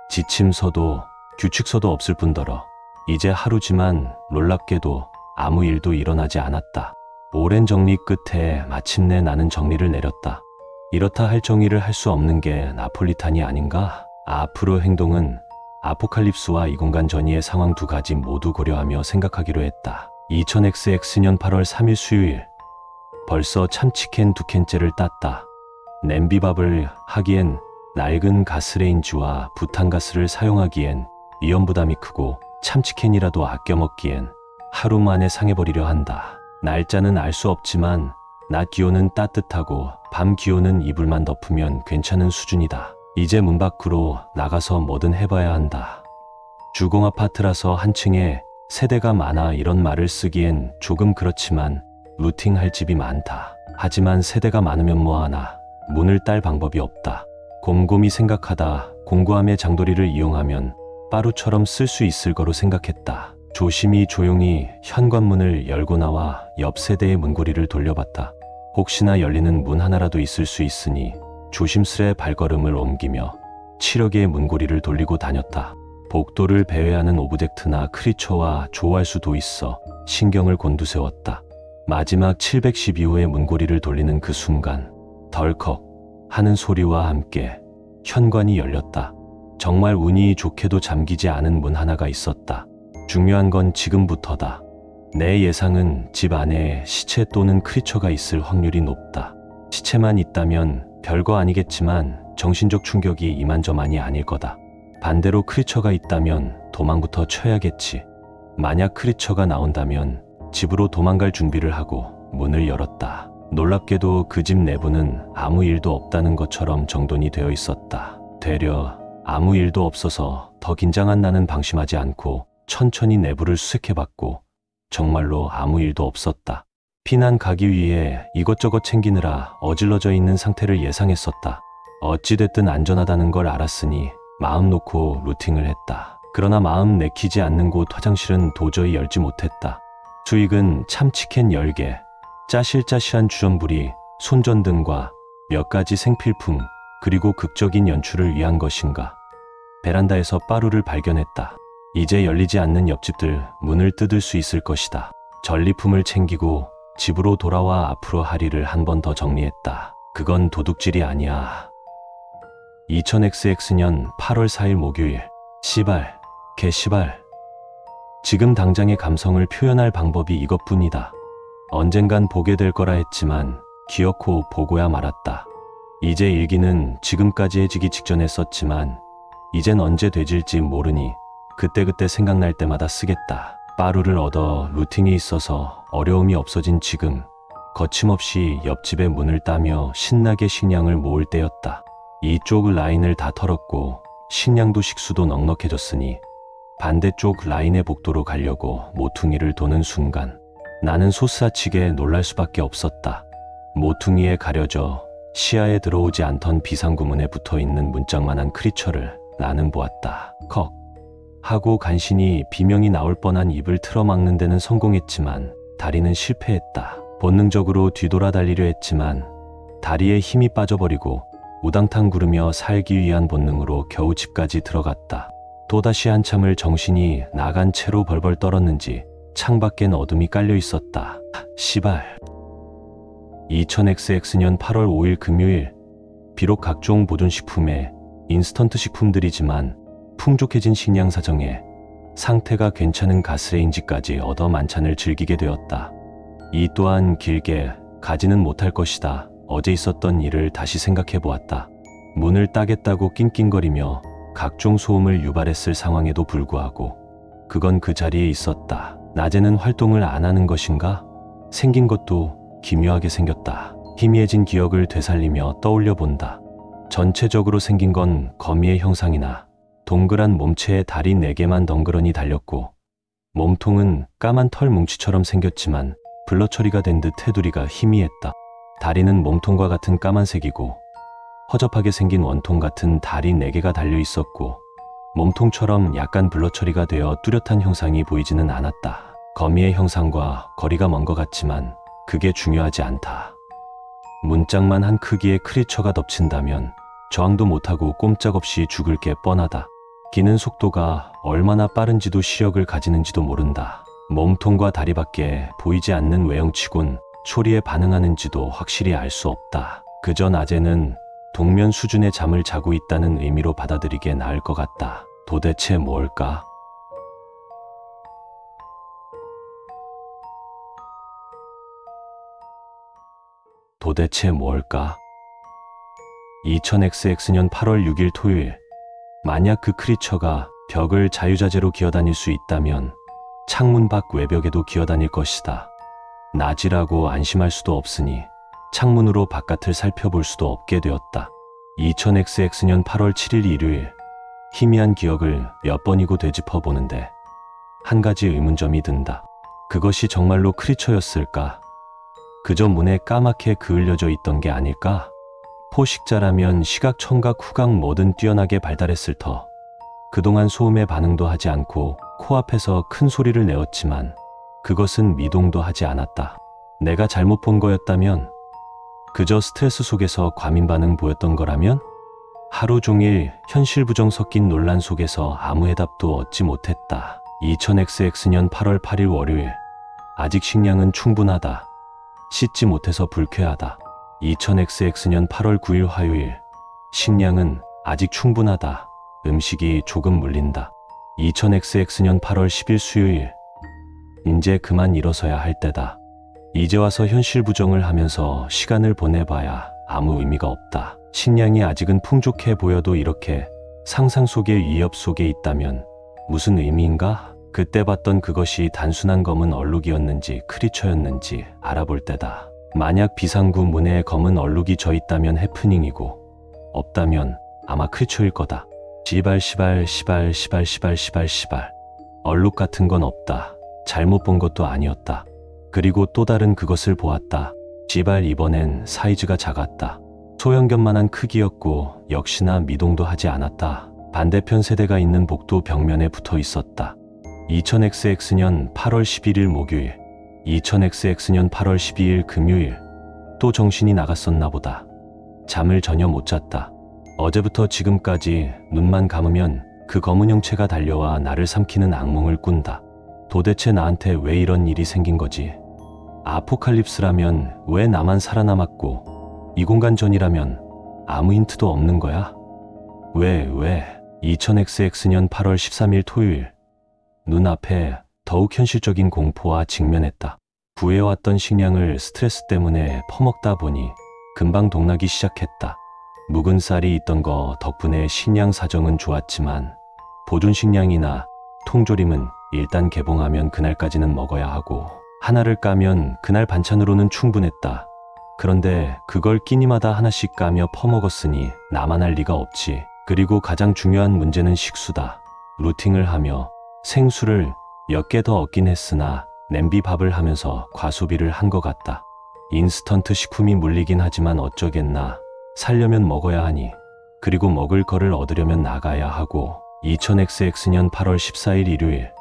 지침서도 규칙서도 없을 뿐더러 이제 하루지만 놀랍게도 아무 일도 일어나지 않았다. 오랜 정리 끝에 마침내 나는 정리를 내렸다. 이렇다 할 정의를 할 수 없는 게 나폴리탄이 아닌가? 앞으로 행동은 아포칼립스와 이 공간 전이의 상황 두 가지 모두 고려하며 생각하기로 했다. 2000XX년 8월 3일 수요일. 벌써 참치캔 2캔째를 땄다. 냄비밥을 하기엔 낡은 가스레인지와 부탄가스를 사용하기엔 위험부담이 크고 참치캔이라도 아껴 먹기엔 하루 만에 상해버리려 한다. 날짜는 알 수 없지만 낮 기온은 따뜻하고 밤 기온은 이불만 덮으면 괜찮은 수준이다. 이제 문 밖으로 나가서 뭐든 해봐야 한다. 주공 아파트라서 한 층에 세대가 많아 이런 말을 쓰기엔 조금 그렇지만 루팅할 집이 많다. 하지만 세대가 많으면 뭐하나 문을 딸 방법이 없다. 곰곰이 생각하다 공구함의 장도리를 이용하면 빠루처럼 쓸 수 있을 거로 생각했다. 조심히 조용히 현관문을 열고 나와 옆 세대의 문고리를 돌려봤다. 혹시나 열리는 문 하나라도 있을 수 있으니 조심스레 발걸음을 옮기며 7여 개의 문고리를 돌리고 다녔다. 복도를 배회하는 오브젝트나 크리처와 조화할 수도 있어 신경을 곤두세웠다. 마지막 712호의 문고리를 돌리는 그 순간 덜컥 하는 소리와 함께 현관이 열렸다. 정말 운이 좋게도 잠기지 않은 문 하나가 있었다. 중요한 건 지금부터다. 내 예상은 집 안에 시체 또는 크리처가 있을 확률이 높다. 시체만 있다면 별거 아니겠지만 정신적 충격이 이만저만이 아닐 거다. 반대로 크리처가 있다면 도망부터 쳐야겠지. 만약 크리처가 나온다면 집으로 도망갈 준비를 하고 문을 열었다. 놀랍게도 그 집 내부는 아무 일도 없다는 것처럼 정돈이 되어 있었다. 되려 아무 일도 없어서 더 긴장한 나는 방심하지 않고 천천히 내부를 수색해봤고 정말로 아무 일도 없었다. 피난 가기 위해 이것저것 챙기느라 어질러져 있는 상태를 예상했었다. 어찌됐든 안전하다는 걸 알았으니 마음 놓고 루팅을 했다. 그러나 마음 내키지 않는 곳 화장실은 도저히 열지 못했다. 수익은 참치캔 10개, 짜실짜실한 주전부리, 손전등과 몇 가지 생필품, 그리고 극적인 연출을 위한 것인가. 베란다에서 빠루를 발견했다. 이제 열리지 않는 옆집들 문을 뜯을 수 있을 것이다. 전리품을 챙기고 집으로 돌아와 앞으로 할 일을 한 번 더 정리했다. 그건 도둑질이 아니야. 2000XX년 8월 4일 목요일. 씨발, 개씨발. 지금 당장의 감성을 표현할 방법이 이것뿐이다. 언젠간 보게 될 거라 했지만 기어코 보고야 말았다. 이제 일기는 지금까지 해지기 직전에 썼지만 이젠 언제 되질지 모르니 그때그때 생각날 때마다 쓰겠다. 빠루를 얻어 루팅이 있어서 어려움이 없어진 지금 거침없이 옆집의 문을 따며 신나게 식량을 모을 때였다. 이쪽 라인을 다 털었고 식량도 식수도 넉넉해졌으니 반대쪽 라인의 복도로 가려고 모퉁이를 도는 순간 나는 솟아치게 놀랄 수밖에 없었다. 모퉁이에 가려져 시야에 들어오지 않던 비상구문에 붙어있는 문짝만한 크리처를 나는 보았다. 컥 하고 간신히 비명이 나올 뻔한 입을 틀어막는 데는 성공했지만 다리는 실패했다. 본능적으로 뒤돌아 달리려 했지만 다리에 힘이 빠져버리고 우당탕 구르며 살기 위한 본능으로 겨우 집까지 들어갔다. 또다시 한참을 정신이 나간 채로 벌벌 떨었는지 창밖엔 어둠이 깔려 있었다. 시발. 2000XX년 8월 5일 금요일. 비록 각종 보존식품에 인스턴트 식품들이지만 풍족해진 식량 사정에 상태가 괜찮은 가스레인지까지 얻어 만찬을 즐기게 되었다. 이 또한 길게 가지는 못할 것이다. 어제 있었던 일을 다시 생각해 보았다. 문을 따겠다고 낑낑거리며 각종 소음을 유발했을 상황에도 불구하고 그건 그 자리에 있었다. 낮에는 활동을 안 하는 것인가? 생긴 것도 기묘하게 생겼다. 희미해진 기억을 되살리며 떠올려 본다. 전체적으로 생긴 건 거미의 형상이나 동그란 몸체에 다리 4개만 덩그러니 달렸고 몸통은 까만 털 뭉치처럼 생겼지만 블러 처리가 된 듯 테두리가 희미했다. 다리는 몸통과 같은 까만색이고 허접하게 생긴 원통 같은 다리 4개가 달려 있었고 몸통처럼 약간 블러 처리가 되어 뚜렷한 형상이 보이지는 않았다. 거미의 형상과 거리가 먼 것 같지만 그게 중요하지 않다. 문짝만 한 크기의 크리처가 덮친다면 저항도 못하고 꼼짝없이 죽을 게 뻔하다. 기는 속도가 얼마나 빠른지도 시력을 가지는지도 모른다. 몸통과 다리밖에 보이지 않는 외형치곤 소리에 반응하는지도 확실히 알 수 없다. 그저 낮에는 동면 수준의 잠을 자고 있다는 의미로 받아들이게 나을 것 같다. 도대체 뭘까? 도대체 뭘까? 2000XX년 8월 6일 토요일. 만약 그 크리처가 벽을 자유자재로 기어다닐 수 있다면 창문 밖 외벽에도 기어다닐 것이다. 낮이라고 안심할 수도 없으니 창문으로 바깥을 살펴볼 수도 없게 되었다. 2000XX년 8월 7일 일요일. 희미한 기억을 몇 번이고 되짚어 보는데 한 가지 의문점이 든다. 그것이 정말로 크리처였을까? 그저 문에 까맣게 그을려져 있던 게 아닐까? 포식자라면 시각, 청각, 후각 뭐든 뛰어나게 발달했을 터. 그동안 소음에 반응도 하지 않고 코앞에서 큰 소리를 내었지만 그것은 미동도 하지 않았다. 내가 잘못 본 거였다면? 그저 스트레스 속에서 과민 반응 보였던 거라면? 하루 종일 현실 부정 섞인 논란 속에서 아무 해답도 얻지 못했다. 2000XX년 8월 8일 월요일. 아직 식량은 충분하다. 씻지 못해서 불쾌하다. 2000XX년 8월 9일 화요일. 식량은 아직 충분하다. 음식이 조금 물린다. 2000XX년 8월 10일 수요일. 이제 그만 일어서야 할 때다. 이제 와서 현실 부정을 하면서 시간을 보내봐야 아무 의미가 없다. 식량이 아직은 풍족해 보여도 이렇게 상상 속의 위협 속에 있다면 무슨 의미인가? 그때 봤던 그것이 단순한 검은 얼룩이었는지 크리처였는지 알아볼 때다. 만약 비상구 문에 검은 얼룩이 져 있다면 해프닝이고 없다면 아마 크리처일 거다. 시발 얼룩 같은 건 없다. 잘못 본 것도 아니었다. 그리고 또 다른 그것을 보았다. 시발 이번엔 사이즈가 작았다. 소형견만한 크기였고 역시나 미동도 하지 않았다. 반대편 세대가 있는 복도 벽면에 붙어 있었다. 2000XX년 8월 11일 목요일. 2000XX년 8월 12일 금요일. 또 정신이 나갔었나 보다. 잠을 전혀 못 잤다. 어제부터 지금까지 눈만 감으면 그 검은 형체가 달려와 나를 삼키는 악몽을 꾼다. 도대체 나한테 왜 이런 일이 생긴 거지? 아포칼립스라면 왜 나만 살아남았고 이 공간 전이라면 아무 힌트도 없는 거야? 왜? 2000XX년 8월 13일 토요일. 눈앞에 더욱 현실적인 공포와 직면했다. 구해왔던 식량을 스트레스 때문에 퍼먹다 보니 금방 동나기 시작했다. 묵은 쌀이 있던 거 덕분에 식량 사정은 좋았지만 보존 식량이나 통조림은 일단 개봉하면 그날까지는 먹어야 하고 하나를 까면 그날 반찬으로는 충분했다. 그런데 그걸 끼니마다 하나씩 까며 퍼먹었으니 나만 할 리가 없지. 그리고 가장 중요한 문제는 식수다. 루팅을 하며 생수를 몇 개 더 얻긴 했으나 냄비밥을 하면서 과소비를 한 것 같다. 인스턴트 식품이 물리긴 하지만 어쩌겠나. 살려면 먹어야 하니. 그리고 먹을 거를 얻으려면 나가야 하고. 2000XX년 8월 14일 일요일.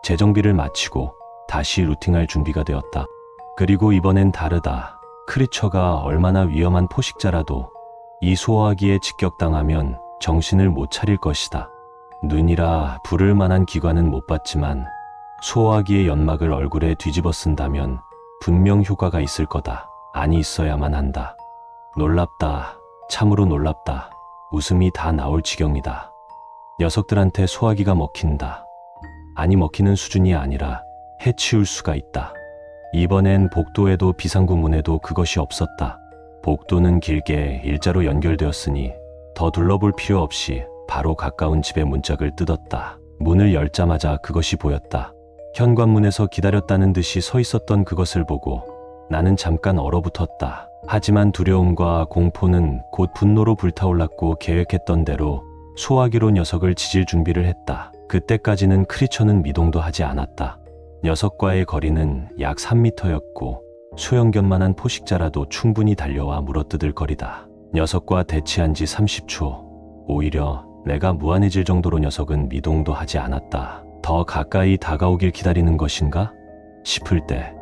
재정비를 마치고 다시 루팅할 준비가 되었다. 그리고 이번엔 다르다. 크리처가 얼마나 위험한 포식자라도 이 소화기에 직격당하면 정신을 못 차릴 것이다. 눈이라 부를 만한 기관은 못 봤지만 소화기의 연막을 얼굴에 뒤집어 쓴다면 분명 효과가 있을 거다. 아니 있어야만 한다. 놀랍다. 참으로 놀랍다. 웃음이 다 나올 지경이다. 녀석들한테 소화기가 먹힌다. 아니 먹히는 수준이 아니라 해치울 수가 있다. 이번엔 복도에도 비상구 문에도 그것이 없었다. 복도는 길게 일자로 연결되었으니 더 둘러볼 필요 없이 바로 가까운 집의 문짝을 뜯었다. 문을 열자마자 그것이 보였다. 현관문에서 기다렸다는 듯이 서 있었던 그것을 보고 나는 잠깐 얼어붙었다. 하지만 두려움과 공포는 곧 분노로 불타올랐고 계획했던 대로 소화기로 녀석을 지질 준비를 했다. 그때까지는 크리처는 미동도 하지 않았다. 녀석과의 거리는 약 3m였고 소형견만한 포식자라도 충분히 달려와 물어뜯을 거리다. 녀석과 대치한 지 30초. 오히려 내가 무한해질 정도로 녀석은 미동도 하지 않았다. 더 가까이 다가오길 기다리는 것인가 싶을 때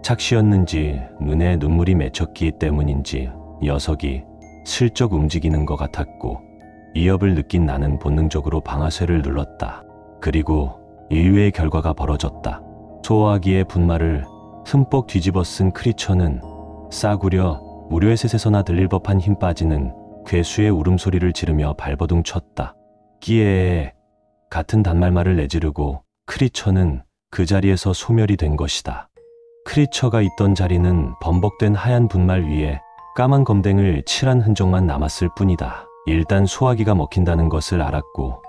착시였는지 눈에 눈물이 맺혔기 때문인지 녀석이 슬쩍 움직이는 것 같았고 위협을 느낀 나는 본능적으로 방아쇠를 눌렀다. 그리고 의외의 결과가 벌어졌다. 소화기의 분말을 흠뻑 뒤집어 쓴 크리처는 싸구려 무료의 셋에서나 들릴 법한 힘 빠지는 괴수의 울음소리를 지르며 발버둥 쳤다. 끼에 같은 단말말을 내지르고 크리처는 그 자리에서 소멸이 된 것이다. 크리처가 있던 자리는 범벅된 하얀 분말 위에 까만 검댕을 칠한 흔적만 남았을 뿐이다. 일단 소화기가 먹힌다는 것을 알았고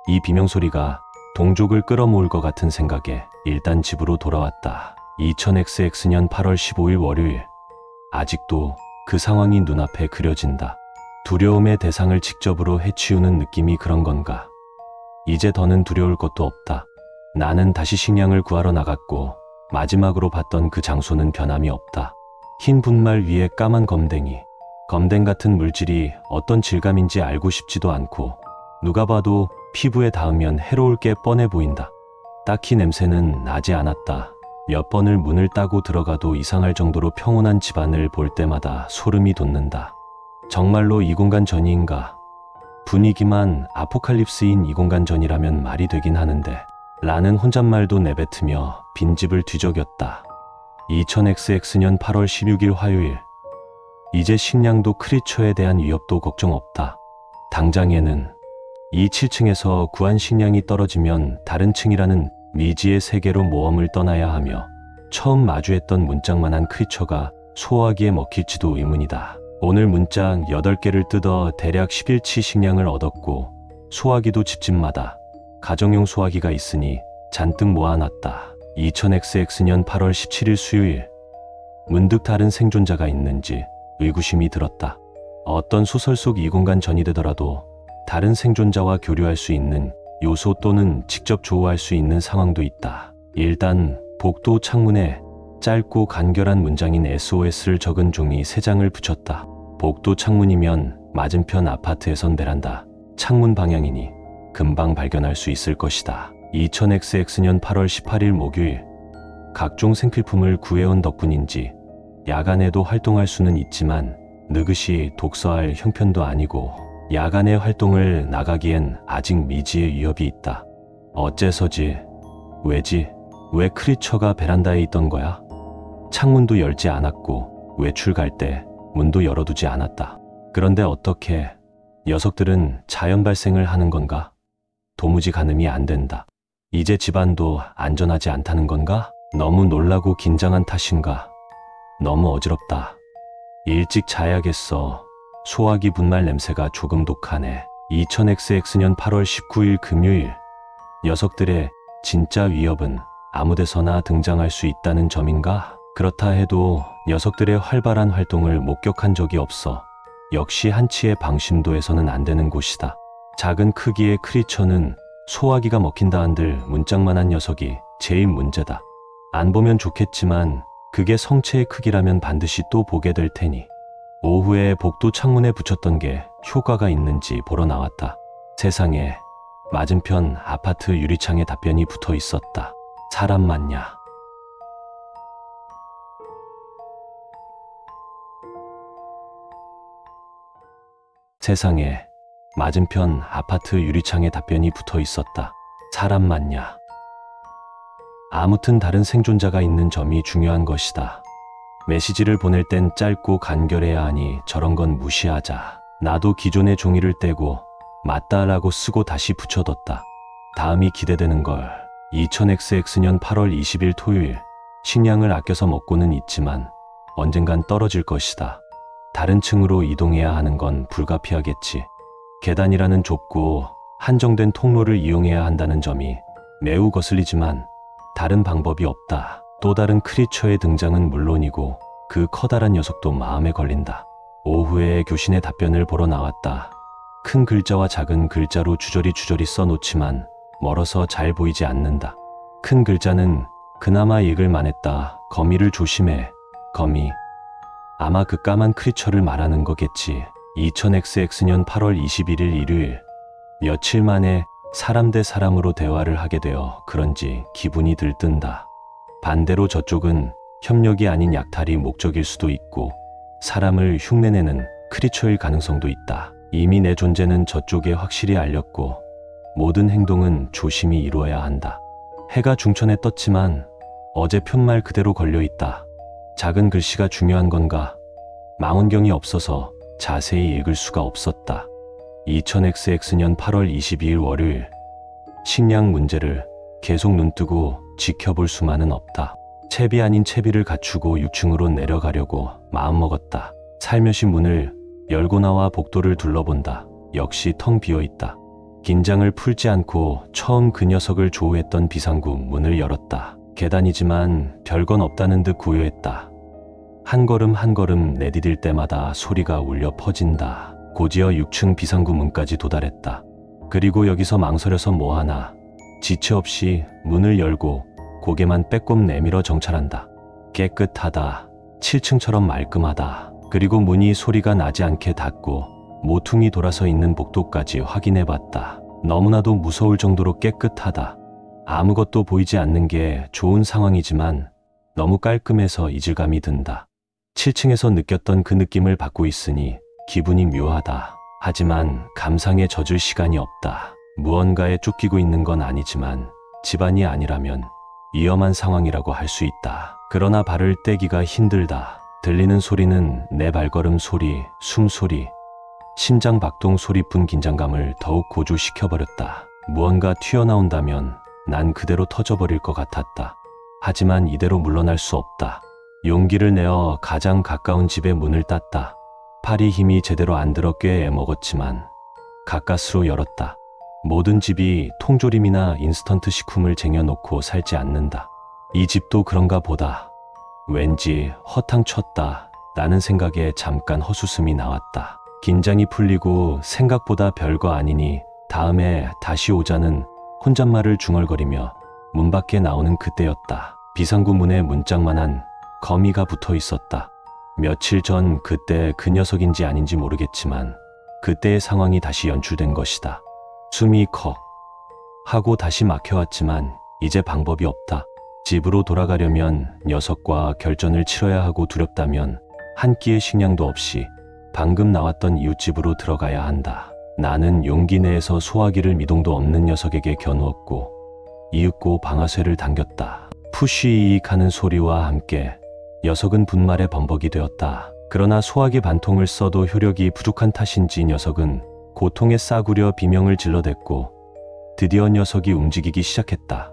이 비명소리가 동족을 끌어모을 것 같은 생각에 일단 집으로 돌아왔다. 2000XX년 8월 15일 월요일. 아직도 그 상황이 눈앞에 그려진다. 두려움의 대상을 직접으로 해치우는 느낌이 그런 건가? 이제 더는 두려울 것도 없다. 나는 다시 식량을 구하러 나갔고 마지막으로 봤던 그 장소는 변함이 없다. 흰 분말 위에 까만 검댕이. 검댕 같은 물질이 어떤 질감인지 알고 싶지도 않고 누가 봐도 피부에 닿으면 해로울 게 뻔해 보인다. 딱히 냄새는 나지 않았다. 몇 번을 문을 따고 들어가도 이상할 정도로 평온한 집안을 볼 때마다 소름이 돋는다. 정말로 이 공간 전이인가? 분위기만 아포칼립스인 이 공간 전이라면 말이 되긴 하는데 라는 혼잣말도 내뱉으며 빈집을 뒤적였다. 2000XX년 8월 16일 화요일. 이제 식량도 크리처에 대한 위협도 걱정 없다. 당장에는 이 7층에서 구한 식량이 떨어지면 다른 층이라는 미지의 세계로 모험을 떠나야 하며 처음 마주했던 문짝만한 크리처가 소화기에 먹힐지도 의문이다. 오늘 문짝 8개를 뜯어 대략 10일치 식량을 얻었고 소화기도 집집마다 가정용 소화기가 있으니 잔뜩 모아놨다. 2000XX년 8월 17일 수요일. 문득 다른 생존자가 있는지 의구심이 들었다. 어떤 소설 속 이 공간 전이 되더라도 다른 생존자와 교류할 수 있는 요소 또는 직접 조우할 수 있는 상황도 있다. 일단 복도 창문에 짧고 간결한 문장인 SOS를 적은 종이 3장을 붙였다. 복도 창문이면 맞은편 아파트에선 베란다, 창문 방향이니 금방 발견할 수 있을 것이다. 2000XX년 8월 18일 목요일. 각종 생필품을 구해온 덕분인지 야간에도 활동할 수는 있지만 느긋이 독서할 형편도 아니고 야간의 활동을 나가기엔 아직 미지의 위협이 있다. 어째서지? 왜지? 왜 크리처가 베란다에 있던 거야? 창문도 열지 않았고 외출 갈 때 문도 열어두지 않았다. 그런데 어떻게 녀석들은 자연 발생을 하는 건가? 도무지 가늠이 안 된다. 이제 집안도 안전하지 않다는 건가? 너무 놀라고 긴장한 탓인가? 너무 어지럽다. 일찍 자야겠어. 소화기 분말 냄새가 조금 독하네. 2000XX년 8월 19일 금요일. 녀석들의 진짜 위협은 아무데서나 등장할 수 있다는 점인가? 그렇다 해도 녀석들의 활발한 활동을 목격한 적이 없어 역시 한치의 방심도에서는 안 되는 곳이다. 작은 크기의 크리처는 소화기가 먹힌다 한들 문짝만한 녀석이 제일 문제다. 안 보면 좋겠지만 그게 성체의 크기라면 반드시 또 보게 될 테니 오후에 복도 창문에 붙였던 게 효과가 있는지 보러 나왔다. 세상에, 맞은편 아파트 유리창에 답변이 붙어 있었다. 사람 맞냐? 세상에, 맞은편 아파트 유리창에 답변이 붙어 있었다. 사람 맞냐? 아무튼 다른 생존자가 있는 점이 중요한 것이다. 메시지를 보낼 땐 짧고 간결해야 하니 저런 건 무시하자. 나도 기존의 종이를 떼고 맞다라고 쓰고 다시 붙여뒀다. 다음이 기대되는 걸. 2000XX년 8월 20일 토요일. 식량을 아껴서 먹고는 있지만 언젠간 떨어질 것이다. 다른 층으로 이동해야 하는 건 불가피하겠지. 계단이라는 좁고 한정된 통로를 이용해야 한다는 점이 매우 거슬리지만 다른 방법이 없다. 또 다른 크리처의 등장은 물론이고 그 커다란 녀석도 마음에 걸린다. 오후에 교신의 답변을 보러 나왔다. 큰 글자와 작은 글자로 주저리 써놓지만 멀어서 잘 보이지 않는다. 큰 글자는 그나마 읽을만 했다. 거미를 조심해. 거미. 아마 그 까만 크리처를 말하는 거겠지. 2000XX년 8월 21일 일요일. 며칠 만에 사람 대 사람으로 대화를 하게 되어 그런지 기분이 들뜬다. 반대로 저쪽은 협력이 아닌 약탈이 목적일 수도 있고 사람을 흉내내는 크리처일 가능성도 있다. 이미 내 존재는 저쪽에 확실히 알렸고 모든 행동은 조심히 이루어야 한다. 해가 중천에 떴지만 어제 푯말 그대로 걸려있다. 작은 글씨가 중요한 건가? 망원경이 없어서 자세히 읽을 수가 없었다. 2000XX년 8월 22일 월요일. 식량 문제를 계속 눈뜨고 지켜볼 수만은 없다. 채비 아닌 채비를 갖추고 6층으로 내려가려고 마음먹었다. 살며시 문을 열고 나와 복도를 둘러본다. 역시 텅 비어있다. 긴장을 풀지 않고 처음 그 녀석을 조우했던 비상구 문을 열었다. 계단이지만 별건 없다는 듯 고요했다. 한 걸음 한 걸음 내디딜 때마다 소리가 울려 퍼진다. 곧이어 6층 비상구 문까지 도달했다. 그리고 여기서 망설여서 뭐하나. 지체 없이 문을 열고 고개만 빼꼼 내밀어 정찰한다. 깨끗하다. 7층처럼 말끔하다. 그리고 문이 소리가 나지 않게 닫고 모퉁이 돌아서 있는 복도까지 확인해봤다. 너무나도 무서울 정도로 깨끗하다. 아무것도 보이지 않는 게 좋은 상황이지만 너무 깔끔해서 이질감이 든다. 7층에서 느꼈던 그 느낌을 받고 있으니 기분이 묘하다. 하지만 감상에 젖을 시간이 없다. 무언가에 쫓기고 있는 건 아니지만 집안이 아니라면 위험한 상황이라고 할 수 있다. 그러나 발을 떼기가 힘들다. 들리는 소리는 내 발걸음 소리, 숨소리, 심장 박동 소리뿐 긴장감을 더욱 고조시켜버렸다. 무언가 튀어나온다면 난 그대로 터져버릴 것 같았다. 하지만 이대로 물러날 수 없다. 용기를 내어 가장 가까운 집의 문을 땄다. 팔이 힘이 제대로 안 들어 꽤 애먹었지만 가까스로 열었다. 모든 집이 통조림이나 인스턴트 식품을 쟁여놓고 살지 않는다. 이 집도 그런가 보다. 왠지 허탕쳤다. 라는 생각에 잠깐 헛웃음이 나왔다. 긴장이 풀리고 생각보다 별거 아니니 다음에 다시 오자는 혼잣말을 중얼거리며 문 밖에 나오는 그때였다. 비상구 문에 문짝만한 거미가 붙어 있었다. 며칠 전 그때 그 녀석인지 아닌지 모르겠지만 그때의 상황이 다시 연출된 것이다. 숨이 컥 하고 다시 막혀왔지만 이제 방법이 없다. 집으로 돌아가려면 녀석과 결전을 치러야 하고 두렵다면 한 끼의 식량도 없이 방금 나왔던 이웃집으로 들어가야 한다. 나는 용기 내에서 소화기를 미동도 없는 녀석에게 겨누었고 이윽고 방아쇠를 당겼다. 푸쉬익 하는 소리와 함께 녀석은 분말에 범벅이 되었다. 그러나 소화기 반통을 써도 효력이 부족한 탓인지 녀석은 고통에 싸구려 비명을 질러댔고 드디어 녀석이 움직이기 시작했다.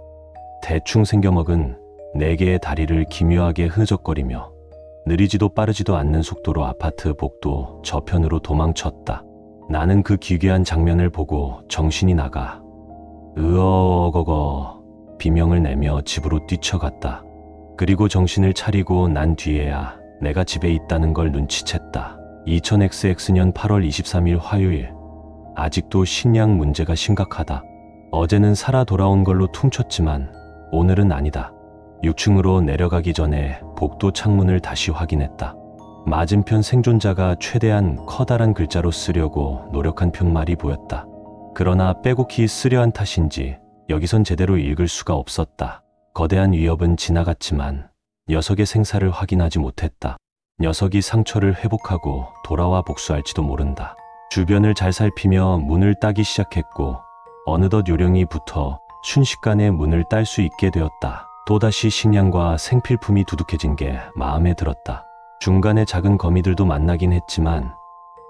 대충 생겨먹은 4개의 다리를 기묘하게 흐느적거리며 느리지도 빠르지도 않는 속도로 아파트 복도 저편으로 도망쳤다. 나는 그 기괴한 장면을 보고 정신이 나가 으어거거 비명을 내며 집으로 뛰쳐갔다. 그리고 정신을 차리고 난 뒤에야 내가 집에 있다는 걸 눈치챘다. 2000XX년 8월 23일 화요일. 아직도 식량 문제가 심각하다. 어제는 살아 돌아온 걸로 퉁쳤지만 오늘은 아니다. 6층으로 내려가기 전에 복도 창문을 다시 확인했다. 맞은편 생존자가 최대한 커다란 글자로 쓰려고 노력한 푯말이 보였다. 그러나 빼곡히 쓰려한 탓인지 여기선 제대로 읽을 수가 없었다. 거대한 위협은 지나갔지만 녀석의 생사를 확인하지 못했다. 녀석이 상처를 회복하고 돌아와 복수할지도 모른다. 주변을 잘 살피며 문을 따기 시작했고 어느덧 요령이 붙어 순식간에 문을 딸 수 있게 되었다. 또다시 식량과 생필품이 두둑해진 게 마음에 들었다. 중간에 작은 거미들도 만나긴 했지만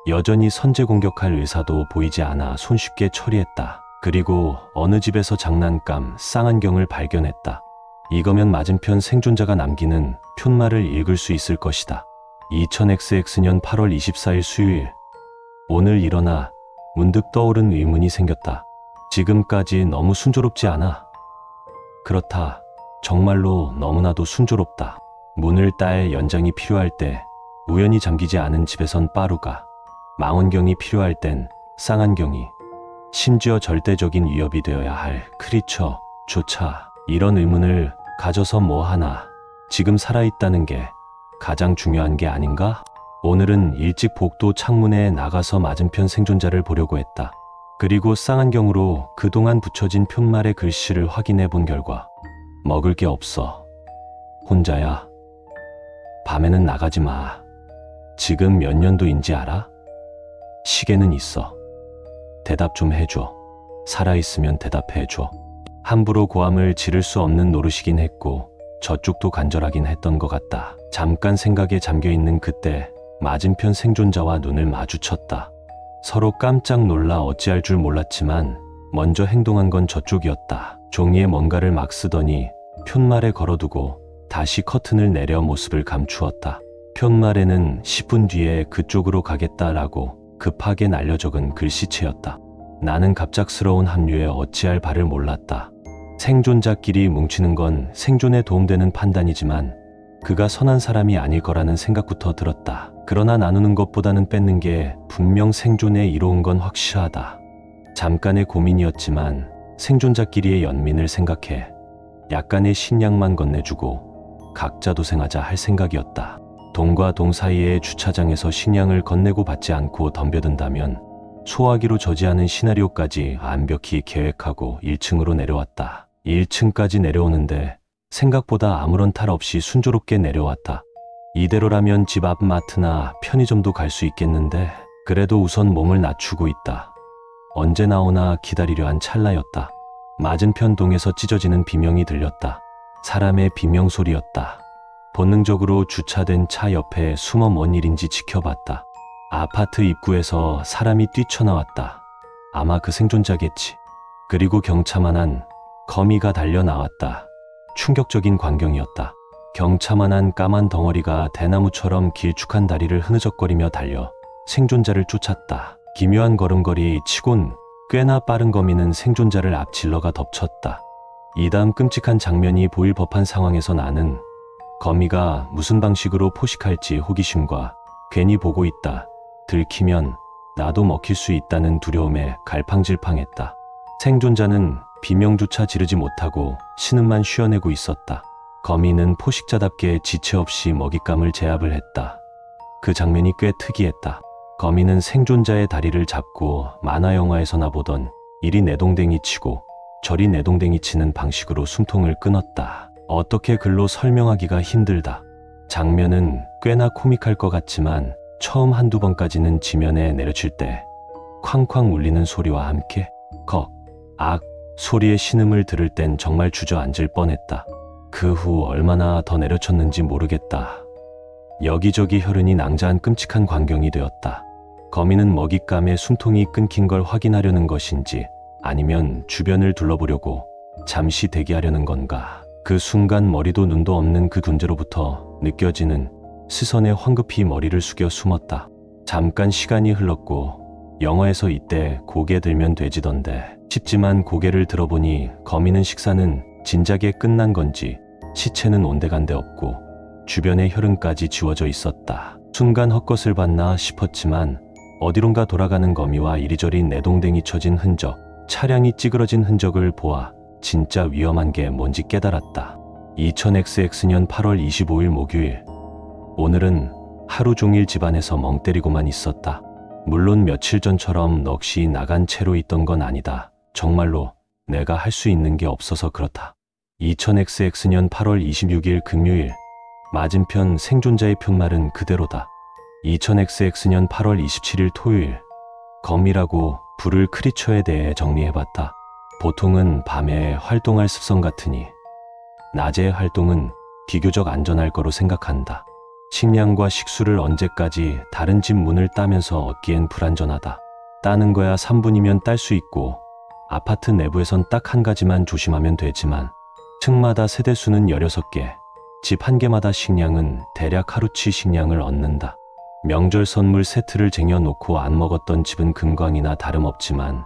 여전히 선제 공격할 의사도 보이지 않아 손쉽게 처리했다. 그리고 어느 집에서 장난감 쌍안경을 발견했다. 이거면 맞은편 생존자가 남기는 푯말을 읽을 수 있을 것이다. 2000XX년 8월 24일 수요일. 오늘 일어나 문득 떠오른 의문이 생겼다. 지금까지 너무 순조롭지 않아? 그렇다. 정말로 너무나도 순조롭다. 문을 딸 연장이 필요할 때 우연히 잠기지 않은 집에선 빠루가, 망원경이 필요할 땐 쌍안경이, 심지어 절대적인 위협이 되어야 할 크리처조차 이런 의문을 가져서 뭐하나. 지금 살아있다는 게 가장 중요한 게 아닌가? 오늘은 일찍 복도 창문에 나가서 맞은편 생존자를 보려고 했다. 그리고 쌍안경으로 그동안 붙여진 푯말의 글씨를 확인해 본 결과 먹을 게 없어. 혼자야. 밤에는 나가지 마. 지금 몇 년도인지 알아? 시계는 있어. 대답 좀 해줘. 살아있으면 대답해줘. 함부로 고함을 지를 수 없는 노릇이긴 했고 저쪽도 간절하긴 했던 것 같다. 잠깐 생각에 잠겨있는 그때 맞은편 생존자와 눈을 마주쳤다. 서로 깜짝 놀라 어찌할 줄 몰랐지만 먼저 행동한 건 저쪽이었다. 종이에 뭔가를 막 쓰더니 푯말에 걸어두고 다시 커튼을 내려 모습을 감추었다. 푯말에는 10분 뒤에 그쪽으로 가겠다라고 급하게 날려 적은 글씨체였다. 나는 갑작스러운 합류에 어찌할 바를 몰랐다. 생존자끼리 뭉치는 건 생존에 도움되는 판단이지만 그가 선한 사람이 아닐 거라는 생각부터 들었다. 그러나 나누는 것보다는 뺏는 게 분명 생존에 이로운 건 확실하다. 잠깐의 고민이었지만 생존자끼리의 연민을 생각해 약간의 식량만 건네주고 각자 도생하자 할 생각이었다. 동과 동 사이의 주차장에서 식량을 건네고 받지 않고 덤벼든다면 소화기로 저지하는 시나리오까지 완벽히 계획하고 1층으로 내려왔다. 1층까지 내려오는데 생각보다 아무런 탈 없이 순조롭게 내려왔다. 이대로라면 집 앞 마트나 편의점도 갈 수 있겠는데 그래도 우선 몸을 낮추고 있다. 언제 나오나 기다리려 한 찰나였다. 맞은편 동에서 찢어지는 비명이 들렸다. 사람의 비명 소리였다. 본능적으로 주차된 차 옆에 숨어 뭔 일인지 지켜봤다. 아파트 입구에서 사람이 뛰쳐나왔다. 아마 그 생존자겠지. 그리고 경차만한 거미가 달려 나왔다. 충격적인 광경이었다. 경차만한 까만 덩어리가 대나무처럼 길쭉한 다리를 흐느적거리며 달려 생존자를 쫓았다. 기묘한 걸음걸이 치곤 꽤나 빠른 거미는 생존자를 앞질러가 덮쳤다. 이 다음 끔찍한 장면이 보일 법한 상황에서 나는 거미가 무슨 방식으로 포식할지 호기심과 괜히 보고 있다. 들키면 나도 먹힐 수 있다는 두려움에 갈팡질팡했다. 생존자는 비명조차 지르지 못하고 신음만 쉬어내고 있었다. 거미는 포식자답게 지체 없이 먹잇감을 제압을 했다. 그 장면이 꽤 특이했다. 거미는 생존자의 다리를 잡고 만화 영화에서나 보던 이리 내동댕이 치고 저리 내동댕이 치는 방식으로 숨통을 끊었다. 어떻게 글로 설명하기가 힘들다. 장면은 꽤나 코믹할 것 같지만 처음 한두 번까지는 지면에 내려칠 때 쾅쾅 울리는 소리와 함께 컥, 악 소리의 신음을 들을 땐 정말 주저앉을 뻔했다. 그 후 얼마나 더 내려쳤는지 모르겠다. 여기저기 혈흔이 낭자한 끔찍한 광경이 되었다. 거미는 먹잇감의 숨통이 끊긴 걸 확인하려는 것인지 아니면 주변을 둘러보려고 잠시 대기하려는 건가. 그 순간 머리도 눈도 없는 그 존재로부터 느껴지는 시선에 황급히 머리를 숙여 숨었다. 잠깐 시간이 흘렀고 영화에서 이때 고개 들면 돼지던데 싶지만 고개를 들어보니 거미는 식사는 진작에 끝난 건지 시체는 온데간데 없고 주변의 혈흔까지 지워져 있었다. 순간 헛것을 봤나 싶었지만 어디론가 돌아가는 거미와 이리저리 내동댕이 쳐진 흔적, 차량이 찌그러진 흔적을 보아 진짜 위험한 게 뭔지 깨달았다. 2000XX년 8월 25일 목요일. 오늘은 하루 종일 집안에서 멍 때리고만 있었다. 물론 며칠 전처럼 넋이 나간 채로 있던 건 아니다. 정말로 내가 할 수 있는 게 없어서 그렇다. 2000XX년 8월 26일 금요일. 맞은편 생존자의 푯말은 그대로다. 2000XX년 8월 27일 토요일. 거미라고 부를 크리처에 대해 정리해봤다. 보통은 밤에 활동할 습성 같으니 낮의 활동은 비교적 안전할 거로 생각한다. 식량과 식수를 언제까지 다른 집 문을 따면서 얻기엔 불안전하다. 따는 거야 3분이면 딸 수 있고 아파트 내부에선 딱 한 가지만 조심하면 되지만 층마다 세대수는 16개, 집 한 개마다 식량은 대략 하루치 식량을 얻는다. 명절 선물 세트를 쟁여놓고 안 먹었던 집은 금광이나 다름없지만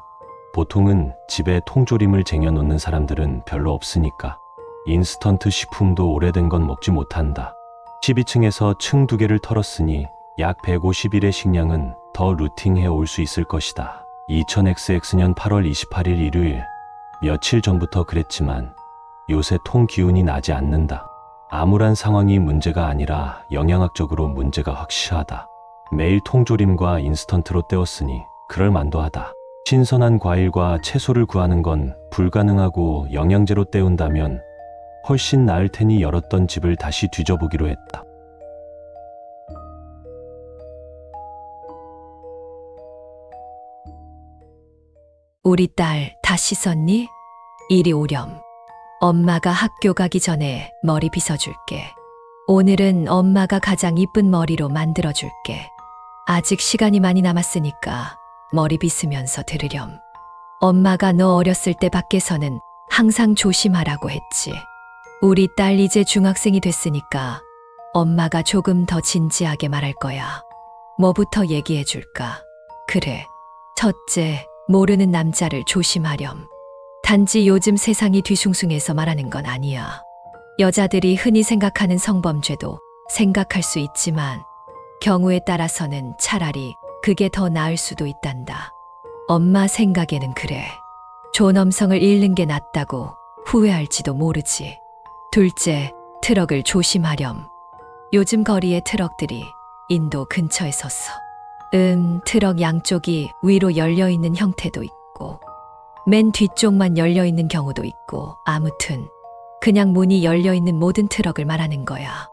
보통은 집에 통조림을 쟁여놓는 사람들은 별로 없으니까 인스턴트 식품도 오래된 건 먹지 못한다. 12층에서 층 2개를 털었으니 약 150일의 식량은 더 루팅해 올 수 있을 것이다. 2000XX년 8월 28일 일요일, 며칠 전부터 그랬지만 요새 통 기운이 나지 않는다. 암울한 상황이 문제가 아니라 영양학적으로 문제가 확실하다. 매일 통조림과 인스턴트로 때웠으니 그럴 만도 하다. 신선한 과일과 채소를 구하는 건 불가능하고 영양제로 때운다면 훨씬 나을 테니 열었던 집을 다시 뒤져보기로 했다. 우리 딸 다 씻었니? 이리 오렴. 엄마가 학교 가기 전에 머리 빗어줄게. 오늘은 엄마가 가장 이쁜 머리로 만들어줄게. 아직 시간이 많이 남았으니까 머리 빗으면서 들으렴. 엄마가 너 어렸을 때 밖에서는 항상 조심하라고 했지. 우리 딸 이제 중학생이 됐으니까 엄마가 조금 더 진지하게 말할 거야. 뭐부터 얘기해 줄까? 그래. 첫째, 모르는 남자를 조심하렴. 단지 요즘 세상이 뒤숭숭해서 말하는 건 아니야. 여자들이 흔히 생각하는 성범죄도 생각할 수 있지만 경우에 따라서는 차라리 그게 더 나을 수도 있단다. 엄마 생각에는 그래. 존엄성을 잃는 게 낫다고 후회할지도 모르지. 둘째, 트럭을 조심하렴. 요즘 거리의 트럭들이 인도 근처에 섰어. 트럭 양쪽이 위로 열려있는 형태도 있고 맨 뒤쪽만 열려있는 경우도 있고 아무튼 그냥 문이 열려있는 모든 트럭을 말하는 거야.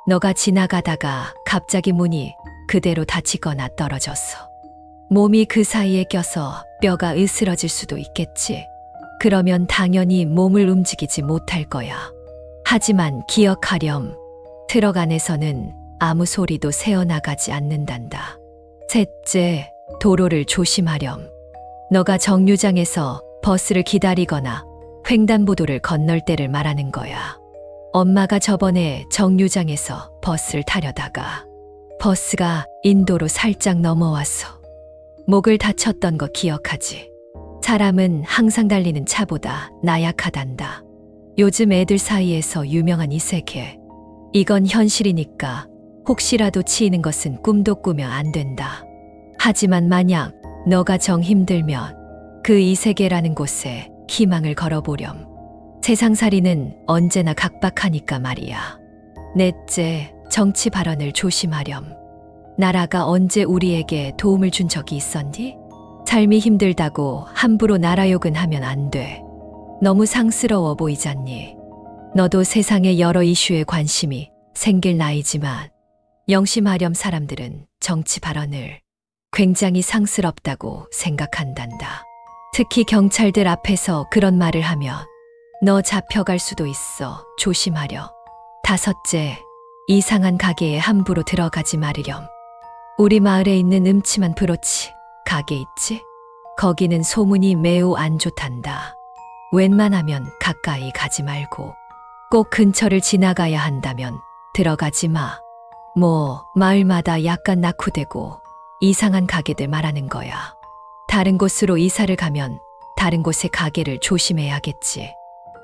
너가 지나가다가 갑자기 문이 그대로 닫히거나 떨어졌어. 몸이 그 사이에 껴서 뼈가 으스러질 수도 있겠지. 그러면 당연히 몸을 움직이지 못할 거야. 하지만 기억하렴. 트럭 안에서는 아무 소리도 새어나가지 않는단다. 셋째, 도로를 조심하렴. 너가 정류장에서 버스를 기다리거나 횡단보도를 건널 때를 말하는 거야. 엄마가 저번에 정류장에서 버스를 타려다가 버스가 인도로 살짝 넘어왔어. 목을 다쳤던 거 기억하지? 사람은 항상 달리는 차보다 나약하단다. 요즘 애들 사이에서 유명한 이 세계. 이건 현실이니까 혹시라도 치이는 것은 꿈도 꾸면 안 된다. 하지만 만약 너가 정 힘들면 그 이 세계라는 곳에 희망을 걸어보렴. 세상살이는 언제나 각박하니까 말이야. 넷째, 정치 발언을 조심하렴. 나라가 언제 우리에게 도움을 준 적이 있었니? 삶이 힘들다고 함부로 나라 욕은 하면 안 돼. 너무 상스러워 보이잖니. 너도 세상의 여러 이슈에 관심이 생길 나이지만 영심하렴. 사람들은 정치 발언을 굉장히 상스럽다고 생각한단다. 특히 경찰들 앞에서 그런 말을 하면 너 잡혀갈 수도 있어. 조심하렴. 다섯째, 이상한 가게에 함부로 들어가지 말으렴. 우리 마을에 있는 음침한 브로치 가게 있지? 거기는 소문이 매우 안 좋단다. 웬만하면 가까이 가지 말고 꼭 근처를 지나가야 한다면 들어가지 마. 마을마다 약간 낙후되고 이상한 가게들 말하는 거야. 다른 곳으로 이사를 가면 다른 곳의 가게를 조심해야겠지.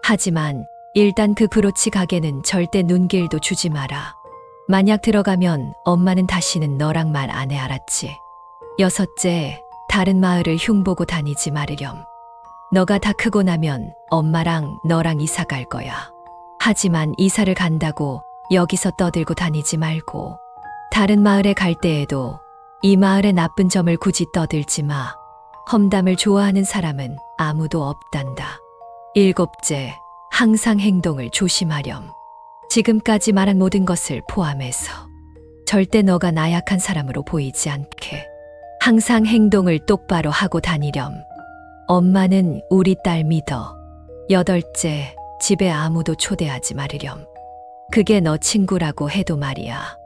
하지만 일단 그 브로치 가게는 절대 눈길도 주지 마라. 만약 들어가면 엄마는 다시는 너랑 말 안 해. 알았지? 여섯째, 다른 마을을 흉보고 다니지 말으렴. 너가 다 크고 나면 엄마랑 너랑 이사 갈 거야. 하지만 이사를 간다고 여기서 떠들고 다니지 말고 다른 마을에 갈 때에도 이 마을의 나쁜 점을 굳이 떠들지 마. 험담을 좋아하는 사람은 아무도 없단다. 일곱째, 항상 행동을 조심하렴. 지금까지 말한 모든 것을 포함해서 절대 너가 나약한 사람으로 보이지 않게 항상 행동을 똑바로 하고 다니렴. 엄마는 우리 딸 믿어. 여덟째, 집에 아무도 초대하지 말으렴. 그게 너 친구라고 해도 말이야.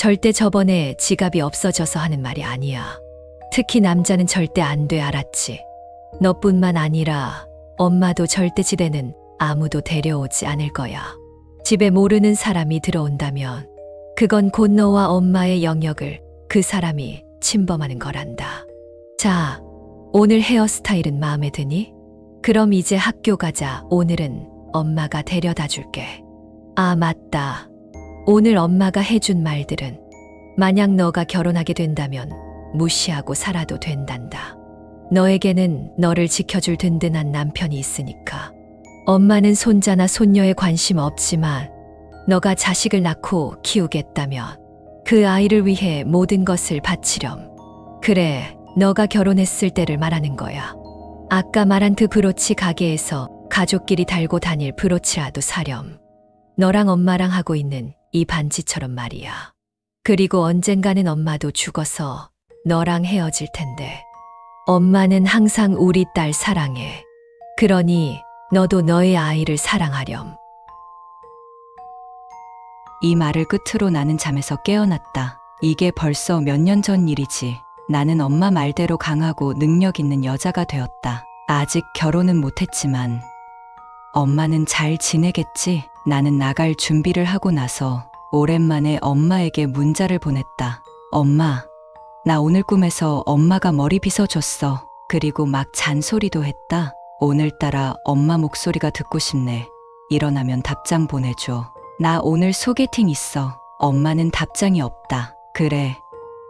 절대 저번에 지갑이 없어져서 하는 말이 아니야. 특히 남자는 절대 안 돼, 알았지? 너뿐만 아니라 엄마도 절대 집에는 아무도 데려오지 않을 거야. 집에 모르는 사람이 들어온다면 그건 곧 너와 엄마의 영역을 그 사람이 침범하는 거란다. 자, 오늘 헤어스타일은 마음에 드니? 그럼 이제 학교 가자. 오늘은 엄마가 데려다 줄게. 아, 맞다. 오늘 엄마가 해준 말들은 만약 너가 결혼하게 된다면 무시하고 살아도 된단다. 너에게는 너를 지켜줄 든든한 남편이 있으니까. 엄마는 손자나 손녀에 관심 없지만 너가 자식을 낳고 키우겠다면 그 아이를 위해 모든 것을 바치렴. 그래, 너가 결혼했을 때를 말하는 거야. 아까 말한 그 브로치 가게에서 가족끼리 달고 다닐 브로치라도 사렴. 너랑 엄마랑 하고 있는 이 반지처럼 말이야. 그리고 언젠가는 엄마도 죽어서 너랑 헤어질 텐데 엄마는 항상 우리 딸 사랑해. 그러니 너도 너의 아이를 사랑하렴. 이 말을 끝으로 나는 잠에서 깨어났다. 이게 벌써 몇 년 전 일이지. 나는 엄마 말대로 강하고 능력 있는 여자가 되었다. 아직 결혼은 못했지만 엄마는 잘 지내겠지? 나는 나갈 준비를 하고 나서 오랜만에 엄마에게 문자를 보냈다. 엄마, 나 오늘 꿈에서 엄마가 머리 빗어줬어. 그리고 막 잔소리도 했다. 오늘따라 엄마 목소리가 듣고 싶네. 일어나면 답장 보내줘. 나 오늘 소개팅 있어. 엄마는 답장이 없다. 그래,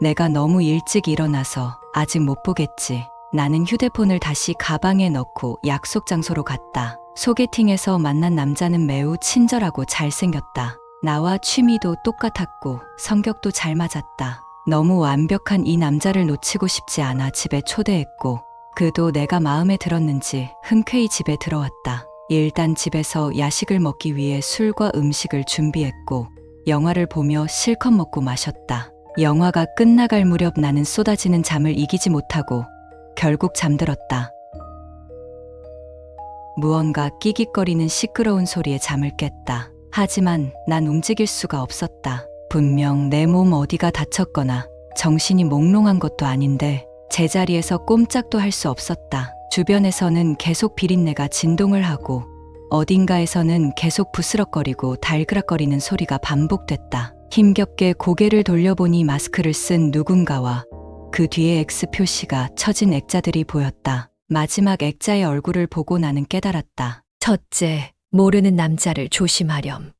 내가 너무 일찍 일어나서 아직 못 보겠지. 나는 휴대폰을 다시 가방에 넣고 약속 장소로 갔다. 소개팅에서 만난 남자는 매우 친절하고 잘생겼다. 나와 취미도 똑같았고 성격도 잘 맞았다. 너무 완벽한 이 남자를 놓치고 싶지 않아 집에 초대했고 그도 내가 마음에 들었는지 흔쾌히 집에 들어왔다. 일단 집에서 야식을 먹기 위해 술과 음식을 준비했고 영화를 보며 실컷 먹고 마셨다. 영화가 끝나갈 무렵 나는 쏟아지는 잠을 이기지 못하고 결국 잠들었다. 무언가 끼깃거리는 시끄러운 소리에 잠을 깼다. 하지만 난 움직일 수가 없었다. 분명 내 몸 어디가 다쳤거나 정신이 몽롱한 것도 아닌데 제자리에서 꼼짝도 할 수 없었다. 주변에서는 계속 비린내가 진동을 하고 어딘가에서는 계속 부스럭거리고 달그락거리는 소리가 반복됐다. 힘겹게 고개를 돌려보니 마스크를 쓴 누군가와 그 뒤에 X 표시가 쳐진 액자들이 보였다. 마지막 액자의 얼굴을 보고 나는 깨달았다. 첫째, 모르는 남자를 조심하렴.